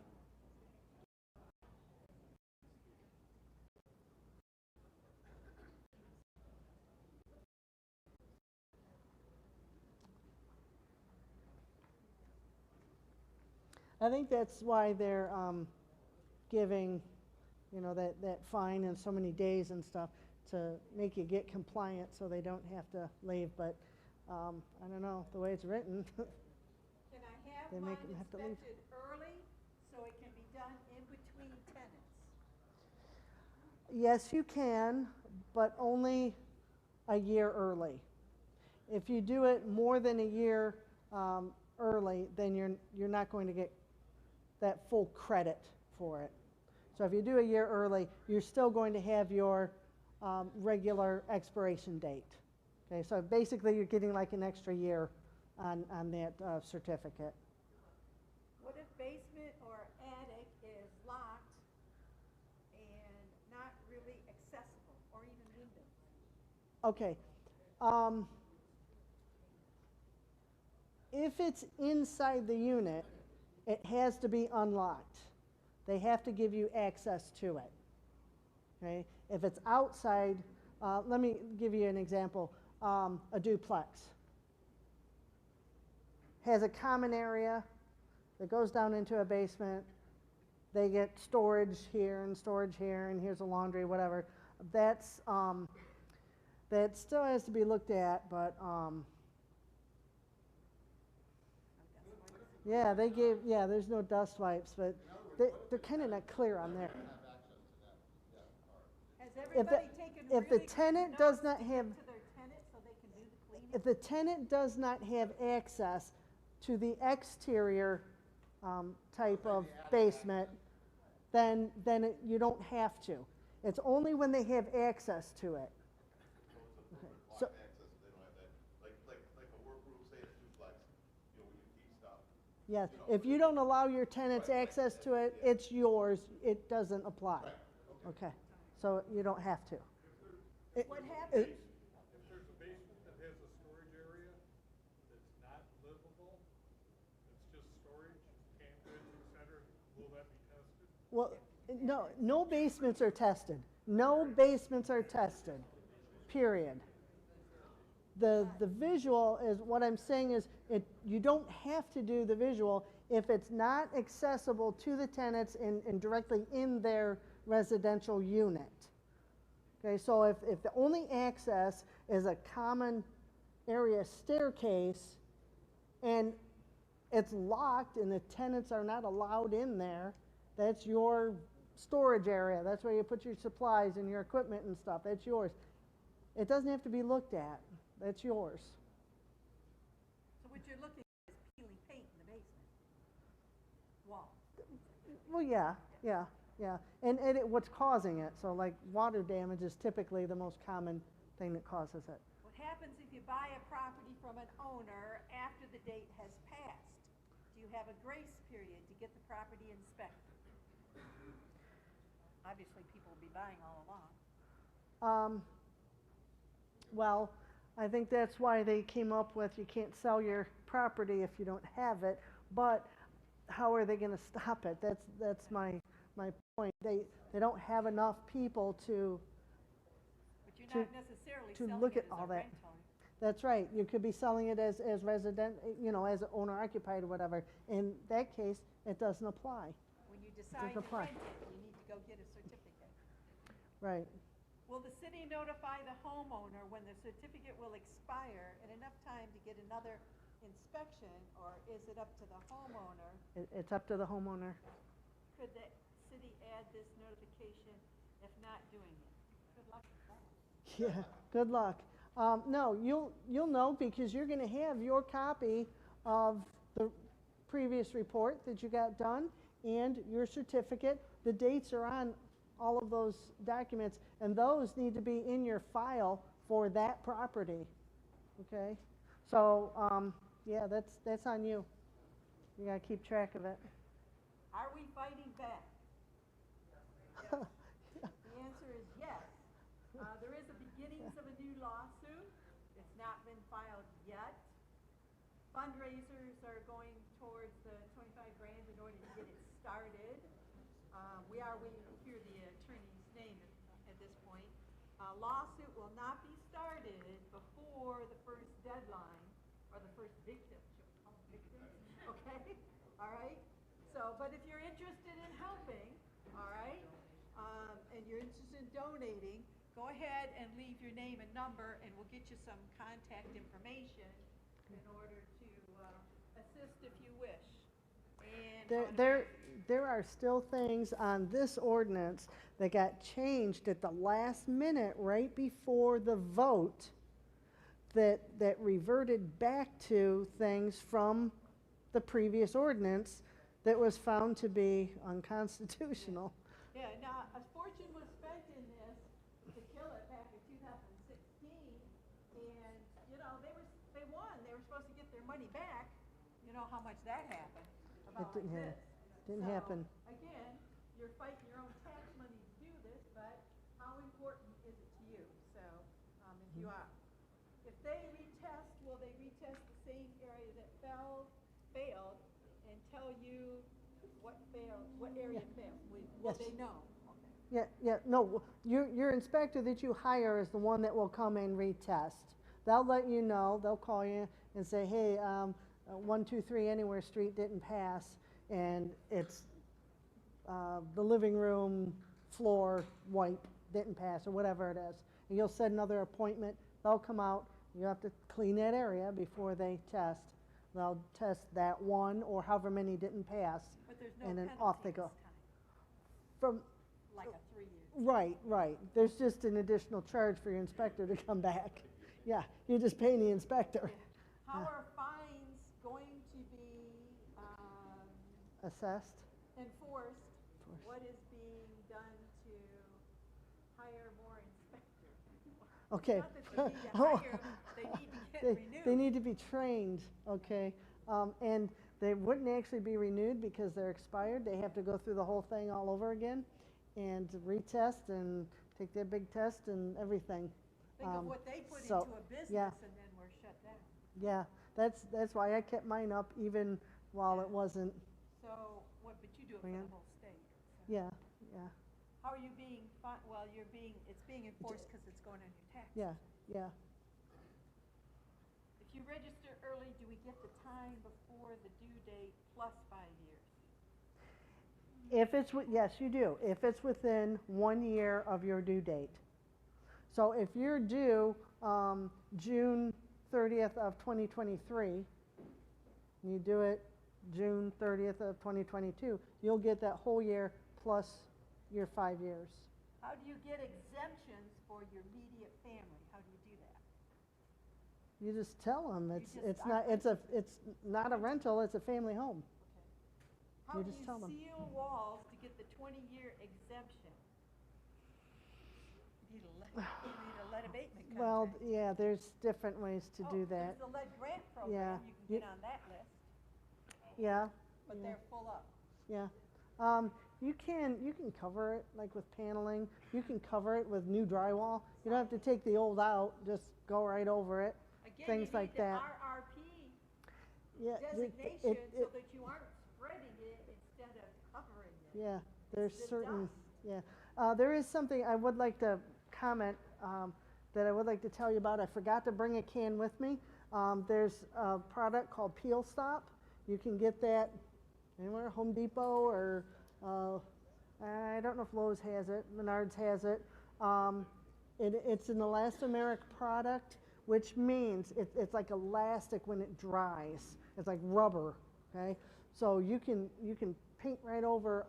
I think that's why they're giving, that fine in so many days and stuff to make you get compliant so they don't have to leave. But I don't know, the way it's written, Can I have They mine make them have to leave. inspected early so it can be done in between tenants? yes, you can, but only a year early. If you do it more than a year early, then you're not going to get that full credit for it. So if you do a year early, you're still going to have your regular expiration date. Okay, so basically you're getting like an extra year on that certificate. What if basement or attic is locked and not really accessible, or even windows? Okay. If it's inside the unit, it has to be unlocked. They have to give you access to it. Okay? If it's outside, let me give you an example. A duplex has a common area that goes down into a basement. They get storage here, and here's a laundry, whatever. That still has to be looked at, but yeah, there's no dust wipes, but they're kind of not clear on there. Has everybody taken if the really good tenant notes does not to have- give to their tenant so they can do the cleaning? If the tenant does not have access to the exterior type of basement, then you don't have to. It's only when they have access to it. So- Locked access, they don't have that, like a workroom, say a duplex, where you keep stuff. Yes, if you don't allow your tenants access to it, it's yours, it doesn't apply. Okay, so you don't have to. What happens? If there's a basement that has a storage area that's not livable, it's just storage, canned goods, et cetera, will that be tested? Well, no basements are tested. No basements are tested, period. The visual is, what I'm saying is, you don't have to do the visual if it's not accessible to the tenants and directly in their residential unit. Okay, so if the only access is a common area staircase and it's locked and the tenants are not allowed in there, that's your storage area. That's where you put your supplies and your equipment and stuff. That's yours. It doesn't have to be looked at. That's yours. So what you're looking at is peeling paint in the basement wall. Well, yeah. And what's causing it? So like water damage is typically the most common thing that causes it. What happens happens if you buy a property from an owner after the date has passed? Do you have a grace period to get the property inspected? Obviously, people will be buying all along. Well, I think that's why they came up with you can't sell your property if you don't have it, but how are they going to stop it? That's my point. They don't have enough people to But you're to- not necessarily to selling look it at as all a that. rental. That's right. You could be selling it as resident, as owner occupied or whatever. In that case, it doesn't apply. When you decide to apply. rent it, you need to go get a certificate. Right. Will the city notify the homeowner when the certificate will expire and enough time to get another inspection, or is it up to the homeowner? It's up to the homeowner. Could the city add this notification if not doing it? Good luck with that. Yeah, good luck. No, you'll know because you're going to have your copy of the previous report that you got done and your certificate. The dates are on all of those documents, and those need to be in your file for that property. Okay? So, yeah, that's on you. You got to keep track of it. Are we fighting back? The answer is yes. There is a beginnings of a new lawsuit. It's not been filed yet. Fundraisers are going towards the 25 grand in order to get it started. We are waiting to hear the attorney's name at this point. Lawsuit will not be started before the first deadline or the first victim. Should we call them victims? Okay, all right. So, but if you're interested in helping, all right, and you're interested in donating, go ahead and leave your name and number, and we'll get you some contact information in order to assist if you wish. And There are still things on this ordinance that got changed at the last minute right before the vote that reverted back to things from the previous ordinance that was found to be unconstitutional. yeah, now a fortune was spent in this to kill it back in 2016, and they won. They were supposed to get their money back. You know how much that happened. About It didn't like happen. this. Didn't So, happen. Again, you're fighting your own tax money to do this, but how important is it to you? So, if you are, if they retest, will they retest the same area that failed, and tell you what failed, what area failed? Will Yes. they know? Okay. Yeah, no, your inspector that you hire is the one that will come and retest. They'll let you know, they'll call you and say, hey, 123 Anywhere Street didn't pass, and it's the living room floor wipe didn't pass, or whatever it is. And you'll set another appointment, they'll come out, you have to clean that area before they test. They'll test that one or however many didn't pass, But there's no and then penalty off they this go. time, From, like a 3 year. right. There's just an additional charge for your inspector to come back. Yeah, you're just paying the inspector. How are fines going to be Assessed. enforced? Enforced. What is being done to hire more inspectors? Okay. Not that they need to hire them, they need to get renewed. They need to be trained, okay? And they wouldn't actually be renewed because they're expired. They have to go through the whole thing all over again and retest and take their big test and everything. Think of what they put so, into a business yeah. and then we're shut down. Yeah, that's why I kept mine up even while it wasn't, So, but you do it for Yeah. the whole state. So. yeah. How are you being, well, it's being enforced because it's going on your taxes. Yeah. If you register early, do we get the time before the due date plus 5 years? If it's, yes, you do. If it's within 1 year of your due date. So if you're due June 30th of 2023, and you do it June 30th of 2022, you'll get that whole year plus your 5 years. How do you get exemptions for your immediate family? How do you do that? You just tell them just it's not a rental, it's a family home. Okay. How You do just you tell them. seal walls to get the 20-year exemption? You need a lead abatement well, contract. yeah, there's different ways to do that. There's the lead grant Yeah. program, you can You- get on that list, Yeah, but yeah. they're full up. yeah. You can cover it, like with paneling. You can cover it with new drywall. You don't have to take the old out, just go right over it. Again, Things you like need the that. RRP Yeah, designation so that you aren't spreading it instead of covering it. Yeah, there's the certain, dust. yeah. There is something I would like to comment, that I would like to tell you about. I forgot to bring a can with me. There's a product called Peel Stop. You can get that anywhere, Home Depot or, I don't know if Lowe's has it, Menards has it. It's an elastomeric product, which means it's like elastic when it dries. It's like rubber, okay? So you can paint right over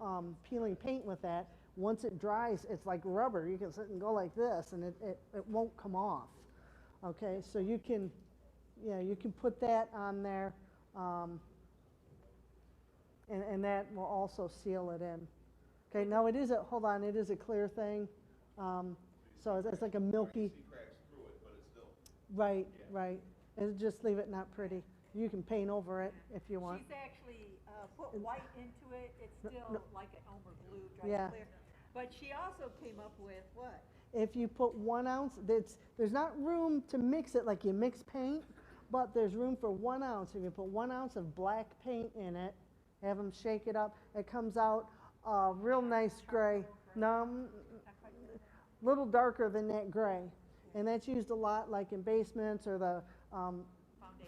peeling paint with that. Once it dries, it's like rubber. You can sit and go like this, and it won't come off. Okay, so you can put that on there, and that will also seal it in. Okay, now it is a clear thing, so it's like a milky. See cracks through it, but it's still. Right, right. And just leave it not pretty. You can paint over it if you want. She's actually put white into it, it's still like an Elmer blue, Yeah. dry clear. But she also came up with what? If you put 1 ounce, there's not room to mix it like you mix paint, but there's room for 1 ounce. If you put 1 ounce of black paint in it, have them shake it up, it comes out real nice gray. No, little darker than that gray. And that's used a lot like in basements or the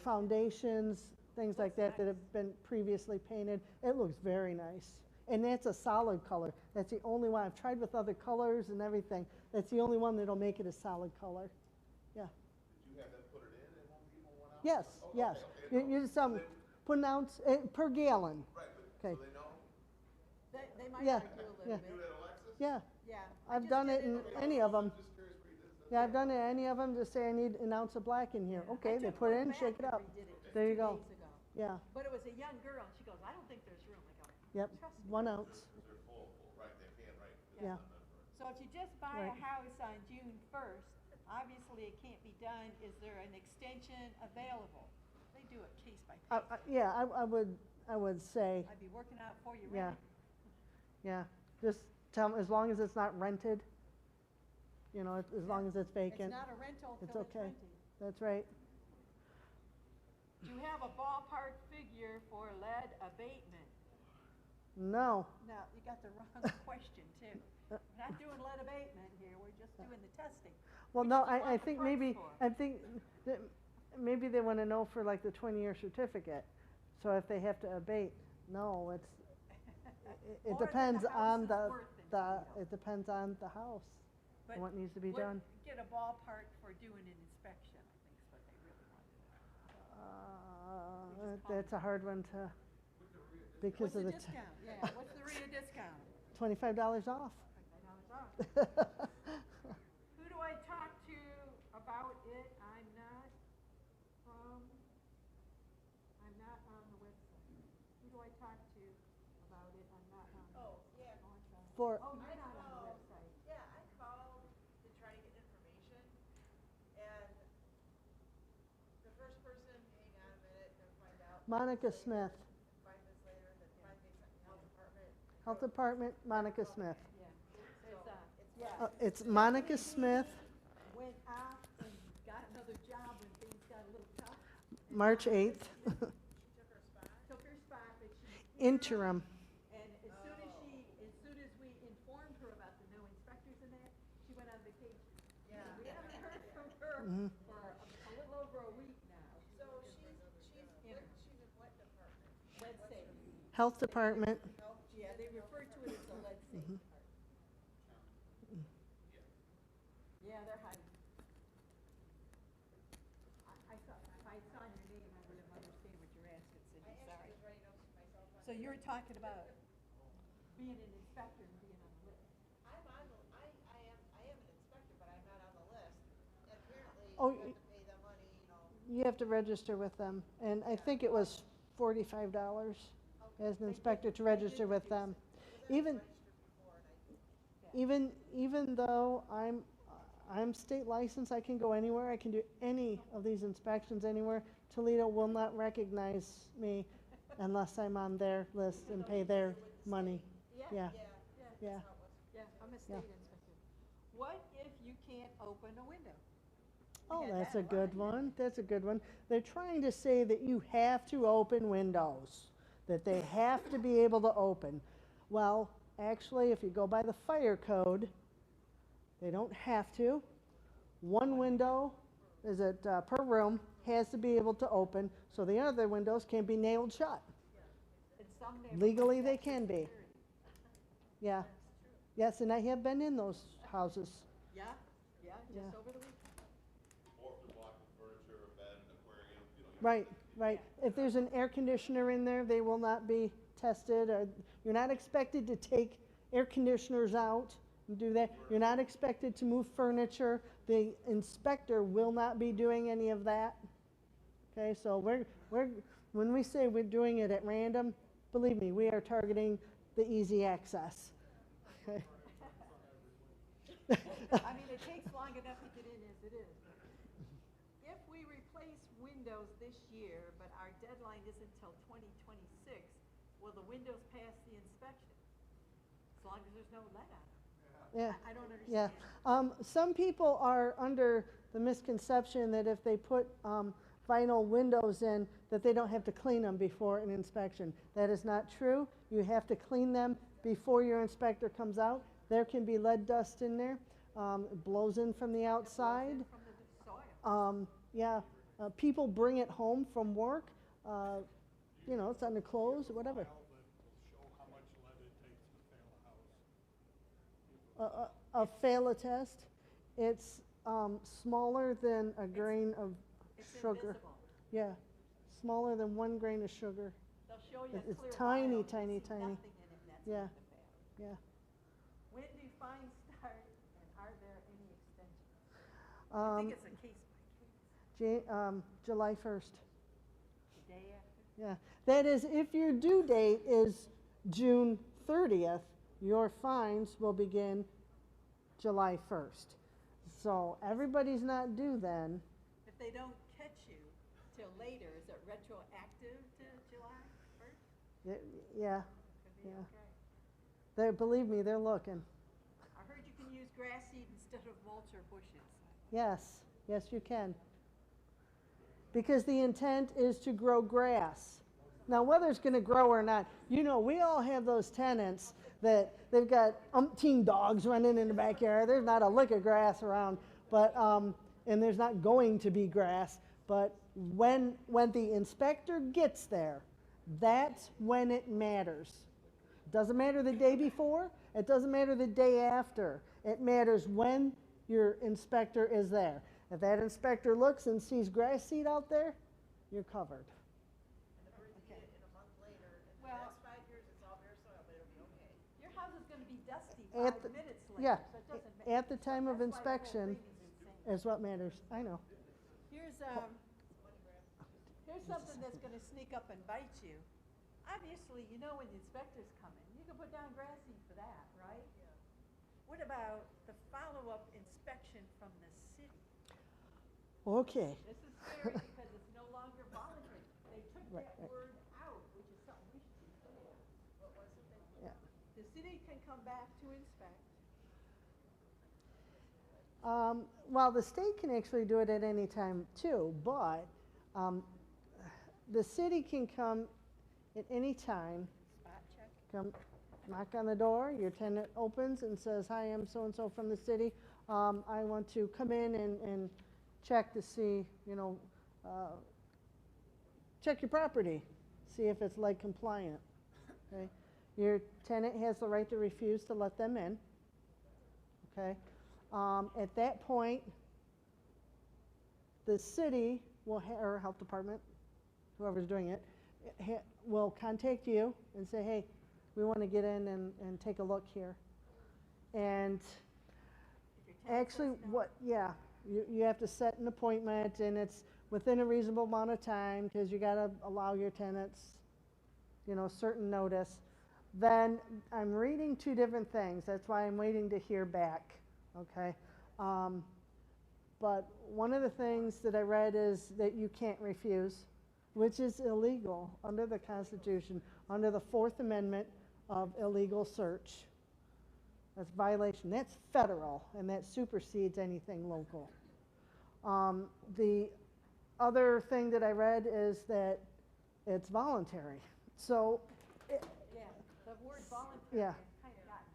foundations, things like that that have been previously painted. It looks very nice. And that's a solid color. That's the only one. I've tried with other colors and everything. That's the only one that'll make it a solid color. Yeah. Did you have them put it in Home Depot 1 ounce? Yes, Oh, yes. okay, okay. You just put an ounce per gallon. Right, but, Okay. so they know? They might Yeah, argue a little yeah. bit. Do that, Alexis? Yeah. Yeah. I I've just done did it in a- any of them. I'm just curious what you did. Yeah, I've done it in any of them. Just say I need an ounce of black in here. Okay, I they took put it one in, back shake it and up. redid it just There you 2 go. days ago. Yeah. But it was a young girl, and she goes, I don't think there's room. I go, Yep. trust me. 1 ounce. Because they're full, right, they can, right. It's Yeah. not meant for it. So if you just buy a Right. house on June 1st, obviously it can't be done. Is there an extension available? They do it case by case. Yeah, I would say, I'd be working out for you, yeah. Randy. Yeah. Just tell them as long as it's not rented, as long as it's It's vacant. not a rental It's till it's okay. rented. That's right. Do you have a ballpark figure for lead abatement? No. No, you got the wrong question too. We're not doing lead abatement here, we're just doing the testing. Well, Which no, do you I want the think price maybe, for? I think that maybe they want to know for like the 20-year certificate. So if they have to abate, no, it More than depends the house on is the, worth in it depends on the house But and what needs to be what- done. Get a ballpark for doing an inspection, I think is what they really want to know. That's a hard one to, because What's of the the discount? Yeah, what's the RIA discount? $25 off. $25. Who do I talk to about it? I'm not on the website. Who do I talk to about it? I'm not on. Oh, yeah. For, Oh, you're not on the website. Yeah, I called to try to get information, and the first person, hang on a minute, and find out. Monica Smith, 5 minutes later, then 5 minutes, health department. Health Department, Monica Smith. Yeah. Yeah. It's Monica Smith, Went off and got another job when things got a little tough. March 8th, Took her spot, but she. interim. And as soon as we informed her about the no inspectors and that, she went on vacation. Yeah. We haven't heard from her Mm-hmm. for a little over a week now. So she's in what department? Lead safe. Health Department, Yeah, they refer to it as the lead safe Mm-hmm. department. Yeah, they're hiding. If I saw your name, I would have understand what you're asking, Cindy, sorry. Just writing notes to myself. So you're talking about being an inspector and being on the list. I'm on the, I am an inspector, but I'm not on the list. And apparently, Oh, you have to pay the money, you have to register with them. And I think it was $45 as an inspector to register with them. Even, registered before, and I even though I'm state licensed, I can go anywhere, I can do any of these inspections anywhere. Toledo will not recognize me unless I'm on their list and pay their money. Yeah, Yeah, yeah. yeah, I'm a state inspector. What if you can't open a window? Oh, Yeah, that's that a good line. one, that's a good one. They're trying to say that you have to open windows, that they have to be able to open. Well, actually, if you go by the fire code, they don't have to. One window is it per room has to be able to open, so the other windows can be nailed shut. In some neighborhoods, Legally, they that's can be. security. Yeah. Yes, and I have been in those houses. Yeah, yeah, Yeah. just over the weekend. Or if they're blocking furniture, a bed, an aquarium, you know. Right, right. If there's an air conditioner in there, they will not be tested. Or you're not expected to take air conditioners out and do that. You're not expected to move furniture. The inspector will not be doing any of that. Okay, so when we say we're doing it at random, believe me, we are targeting the easy access. Okay. I mean, it takes long enough to get in as it is. If we replace windows this year, but our deadline isn't until 2026, will the windows pass the inspection? As long as there's no lead on them. Yeah. I don't Yeah. understand. Some people are under the misconception that if they put vinyl windows in, that they don't have to clean them before an inspection. That is not true. You have to clean them before your inspector comes out. There can be lead dust in there. It blows in from the outside. From the soil. Yeah. People bring it home from work. You know, it's on their clothes or whatever. File that will show how much lead it takes to fail a house. A fail test. It's smaller than a grain of It's sugar. invisible. Yeah, smaller than 1 grain of sugar. They'll show you a It's clear tiny, vial, you tiny, see tiny. nothing in it, and that's Yeah. when the fail. Yeah. When do fines start, and are there any extensions? I think it's a case by case, July 1st. the day after. Yeah, that is, if your due date is June 30th, your fines will begin July 1st. So everybody's not due then. If they don't catch you till later, is it retroactive to July 1st? Yeah, Could be Yeah. okay. believe me, they're looking. I heard you can use grass seed instead of mulch or bushes. Yes, yes, you can. Because the intent is to grow grass. Now, whether it's going to grow or not, you know, we all have those tenants that they've got umpteen dogs running in the backyard. There's not a lick of grass around, but and there's not going to be grass. But when the inspector gets there, that's when it matters. It doesn't matter the day before. It doesn't matter the day after. It matters when your inspector is there. If that inspector looks and sees grass seed out there, you're covered. And if we're to get it in a month later, in the Well- next 5 years, it's all bare soil, but it'll be okay. Your house is gonna be dusty At 5 the- minutes later, yeah, so it doesn't matter. at the time of That's why the whole inspection thing is insane. is what matters. I know. Here's something that's gonna sneak up and bite you. Obviously, you know when the inspector's coming, you can put down grass seed for that, right? Yeah. What about the follow-up inspection from the city? Okay. This is scary because it's no longer voluntary. They took Right, that right. word out, which is something we should be clear. What was it that? Yeah. The city can come back to inspect. Well, the state can actually do it at any time too, but the city can come at any time, Spot check. come knock on the door, your tenant opens and says, hi, I'm so-and-so from the city. I want to come in and check to see, you know, check your property, see if it's lead compliant. Okay? Your tenant has the right to refuse to let them in. Okay? At that point, the city will, or health department, whoever's doing it, will contact you and say, hey, we want to get in and take a look here. And If your tenant actually, says no, yeah, you have to set an appointment, and it's within a reasonable amount of time, because you got to allow your tenants, you know, certain notice. Then I'm reading 2 different things. That's why I'm waiting to hear back. Okay. But one of the things that I read is that you can't refuse, which is illegal under the Constitution, under the Fourth Amendment of illegal search. That's violation. That's federal, and that supersedes anything local. The other thing that I read is that it's voluntary. So, Yeah, the word voluntary Yeah. has kind of gotten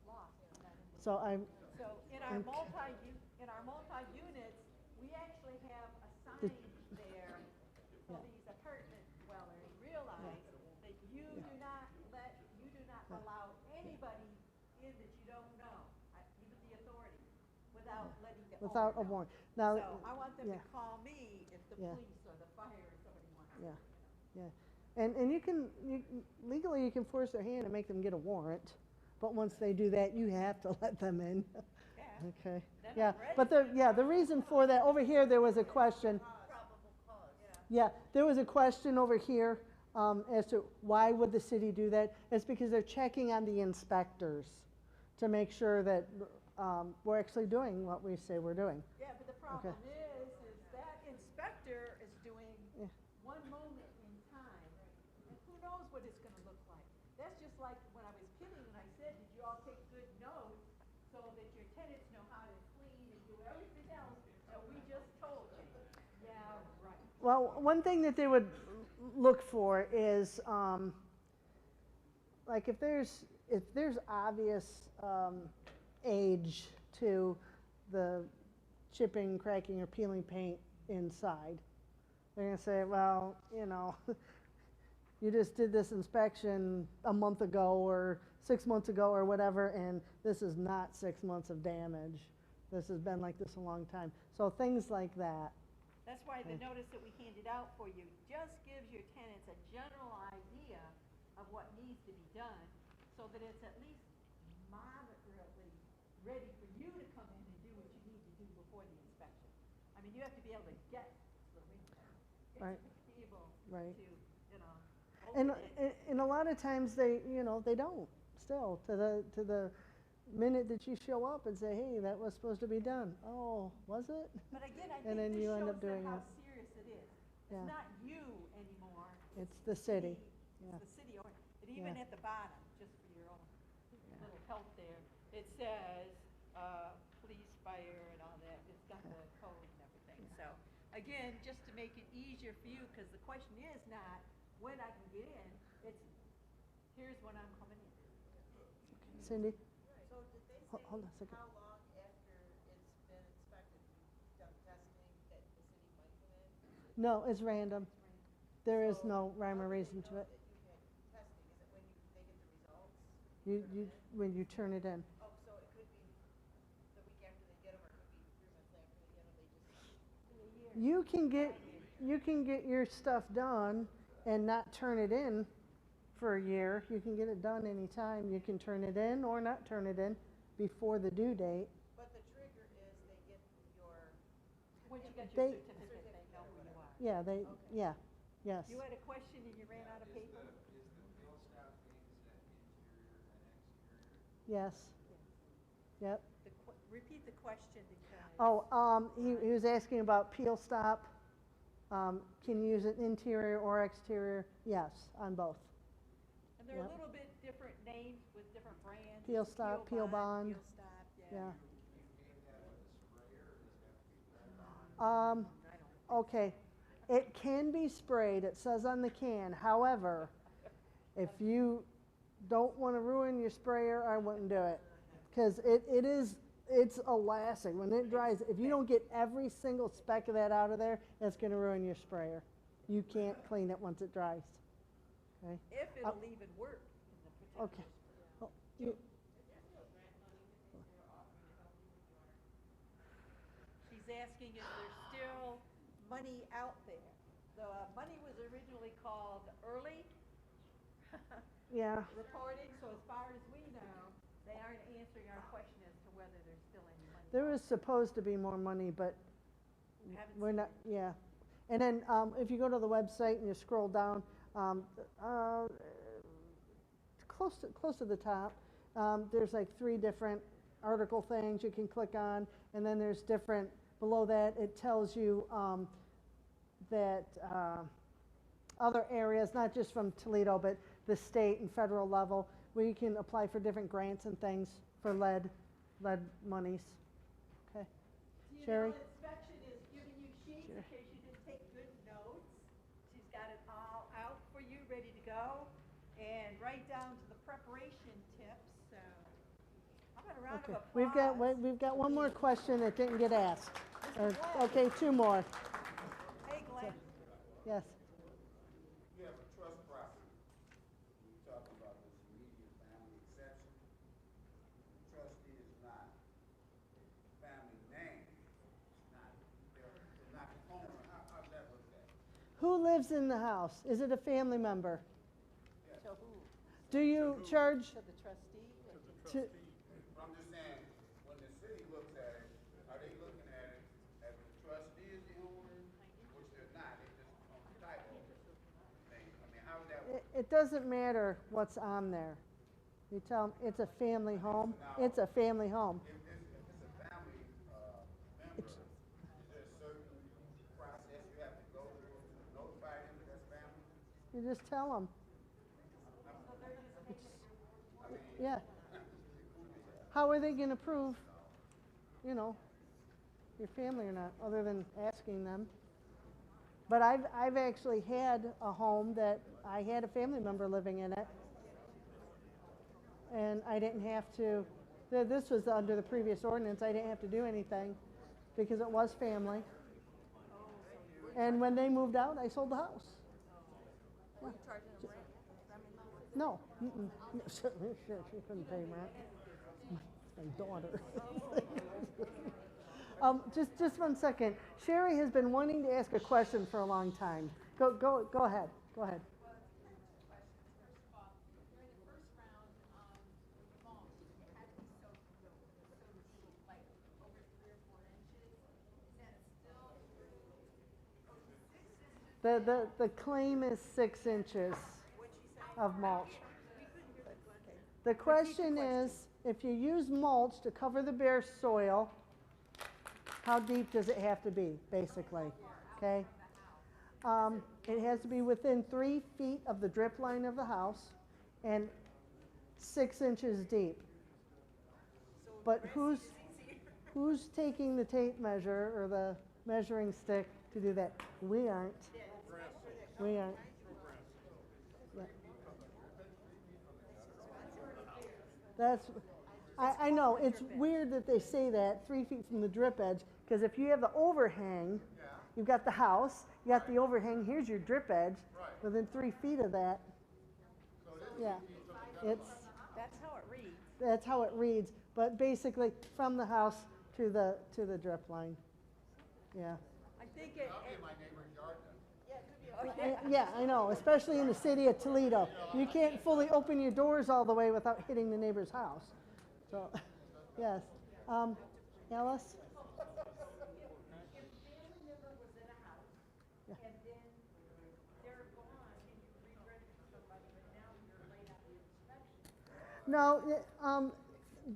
lost in that. so I'm, So in our multi-units, we actually have a sign there so these apartment dwellers realize that you do not allow anybody in that you don't know, even the authority, without letting the without a owner know. warrant. Now, So I want them to yeah. call me if the Yeah. police or the fire or somebody wants to. Yeah, yeah. And you can, legally you can force their hand and make them get a warrant, but once they do that, you have to let them in. Yeah. Okay, Then yeah, I'm ready. but the reason for that, over here, there was a question. Probable cause. Yeah, there was a question over here as to why would the city do that? It's because they're checking on the inspectors to make sure that we're actually doing what we say we're doing. Yeah, but the problem is that inspector is doing Yeah. one moment in time, and who knows what it's gonna look like. That's just like when I was kidding and I said, did you all take good notes so that your tenants know how to clean and do everything else that we just told you? Yeah, right. Well, one thing that they would look for is, like if there's obvious age to the chipping, cracking, or peeling paint inside, they're gonna say, well, you know, you just did this inspection a month ago or 6 months ago or whatever, and this is not 6 months of damage. This has been like this a long time. So things like that. That's why the notice that we handed out for you just gives your tenants a general idea of what needs to be done, so that it's at least moderately ready for you to come in and do what you need to do before the inspection. I mean, you have to be able to get the window. You have Right. to be able Right. to, you know, And, open it. and a lot of times they, you know, they don't still to the minute that you show up and say, hey, that was supposed to be done. Oh, was it? But again, I And think then this you end shows up them doing how it. serious it is. Yeah. It's not you anymore. It's the city. Yeah. It's the city, and even Yeah. at the bottom, just for your own little help there, it says, police, fire, and all that, it's got the code and everything, so, again, just to make it easier for you, because the question is not when I can get in, it's, here's when I'm coming in. Cindy? So did they Hold on a say second. how long after it's been inspected, you've done testing, that the city might come in? No, it's random. There is So no rhyme or how do they reason to know it. that you've had testing? Is it when they get the results? When you turn it in. Oh, so it could be the week after they get them, or it could be 3 months after they get them, they just. You can get your stuff done and not turn it in for a year. You can get it done anytime. You can turn it in or not turn it in before the due date. But the trigger is they get your. Once you get They- your certificate, they know who you are. Yeah, yeah, yes. You had a question and you ran out of paper? Is the bill stop being set interior and exterior? Yes. Yep. Repeat the question because. Oh, he was asking about peel stop. Can you use it interior or exterior? Yes, on both. And they're a Yep. little bit different names with different brands. Peel It's stop, peel bond. Peel stop, Yeah. Do you paint that with a sprayer, or does it have to be rolled on? I don't. Okay. It can be sprayed, it says on the can. However, if you don't want to ruin your sprayer, I wouldn't do it. Because it's elastic. When it dries, if you don't get every single speck of that out of there, it's going to ruin your sprayer. You can't clean it once it dries. Okay? If it'll even work in the particular. Okay. Oh, you- She's asking if there's still money out there. The money was originally called early yeah. reporting, so as far as we know, they aren't answering our question as to whether there's still any money. There was supposed to be more money, but Haven't we're seen not, it. yeah. And then if you go to the website and you scroll down, close to the top, there's like 3 different article things you can click on, and then there's different below that, it tells you that other areas, not just from Toledo, but the state and federal level, where you can apply for different grants and things for lead monies. Okay. You Sherry? know, inspection is giving you sheets in case you didn't take good notes. She's got it all out for you, ready to go, and right down to the preparation tips, so. How about a round Okay. of applause? We've got one more question that didn't get asked. Okay, two more. Hey, Glenn. Yes. You have a trust property, you talk about this immediate family exception. The trustee is not family name, it's not, they're not the owner, how's that look at? Who lives in the house? Is it a family member? To who? Do you charge To the trustee? to, But I'm just saying, when the city looks at it, are they looking at it as the trustee is the owner, which they're not, they just on the title thing, I mean, how would that work? it doesn't matter what's on there. You tell them it's a family home. It's a family home. If it's a family, member, is there a certain process you have to go through to notify them that that's family? You just tell them. Yeah. How are they going to prove, you know, your family or not, other than asking them? But I've actually had a home that I had a family member living in it, and I didn't have to. This was under the previous ordinance. I didn't have to do anything because it was family. And when they moved out, I sold the house. Were you charging them rent for family members? No, no, she couldn't pay rent. My daughter. Just 1 second. Sherry has been wanting to ask a question for a long time. Go ahead. Go ahead. Well, it's two questions. First of all, during the first round, with the mulch, it had to be so deep, like over 3 or 4 inches. Is that still approved? The claim is 6 inches of mulch. The question is, if you use mulch to cover the bare soil, how deep does it have to be, basically? Okay? It has to be within 3 feet of the drip line of the house and 6 inches deep. But who's taking the tape measure or the measuring stick to do that? We aren't. We aren't. Yeah. That's, I know, it's weird that they say that 3 feet from the drip edge, because if you have the overhang, you've got the house, you got the overhang, here's your drip edge, within 3 feet of that. Yeah, That's how it reads. that's how it reads, but basically from the house to the drip line. Yeah. I think it. I'll be in my neighbor's yard then. Yeah, I know, especially in the city of Toledo. You can't fully open your doors all the way without hitting the neighbor's house. So, yes. Alice? If a family member was in a house, Yeah. and then they're gone, and you re-register somebody, but now you're late on the inspection. No,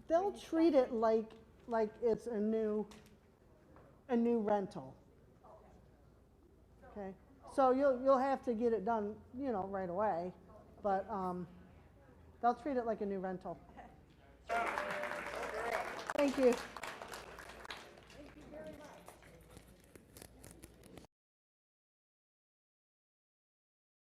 they'll treat it like it's a new rental. Okay, so you'll have to get it done, you know, right away, but they'll treat it like a new rental. Thank you.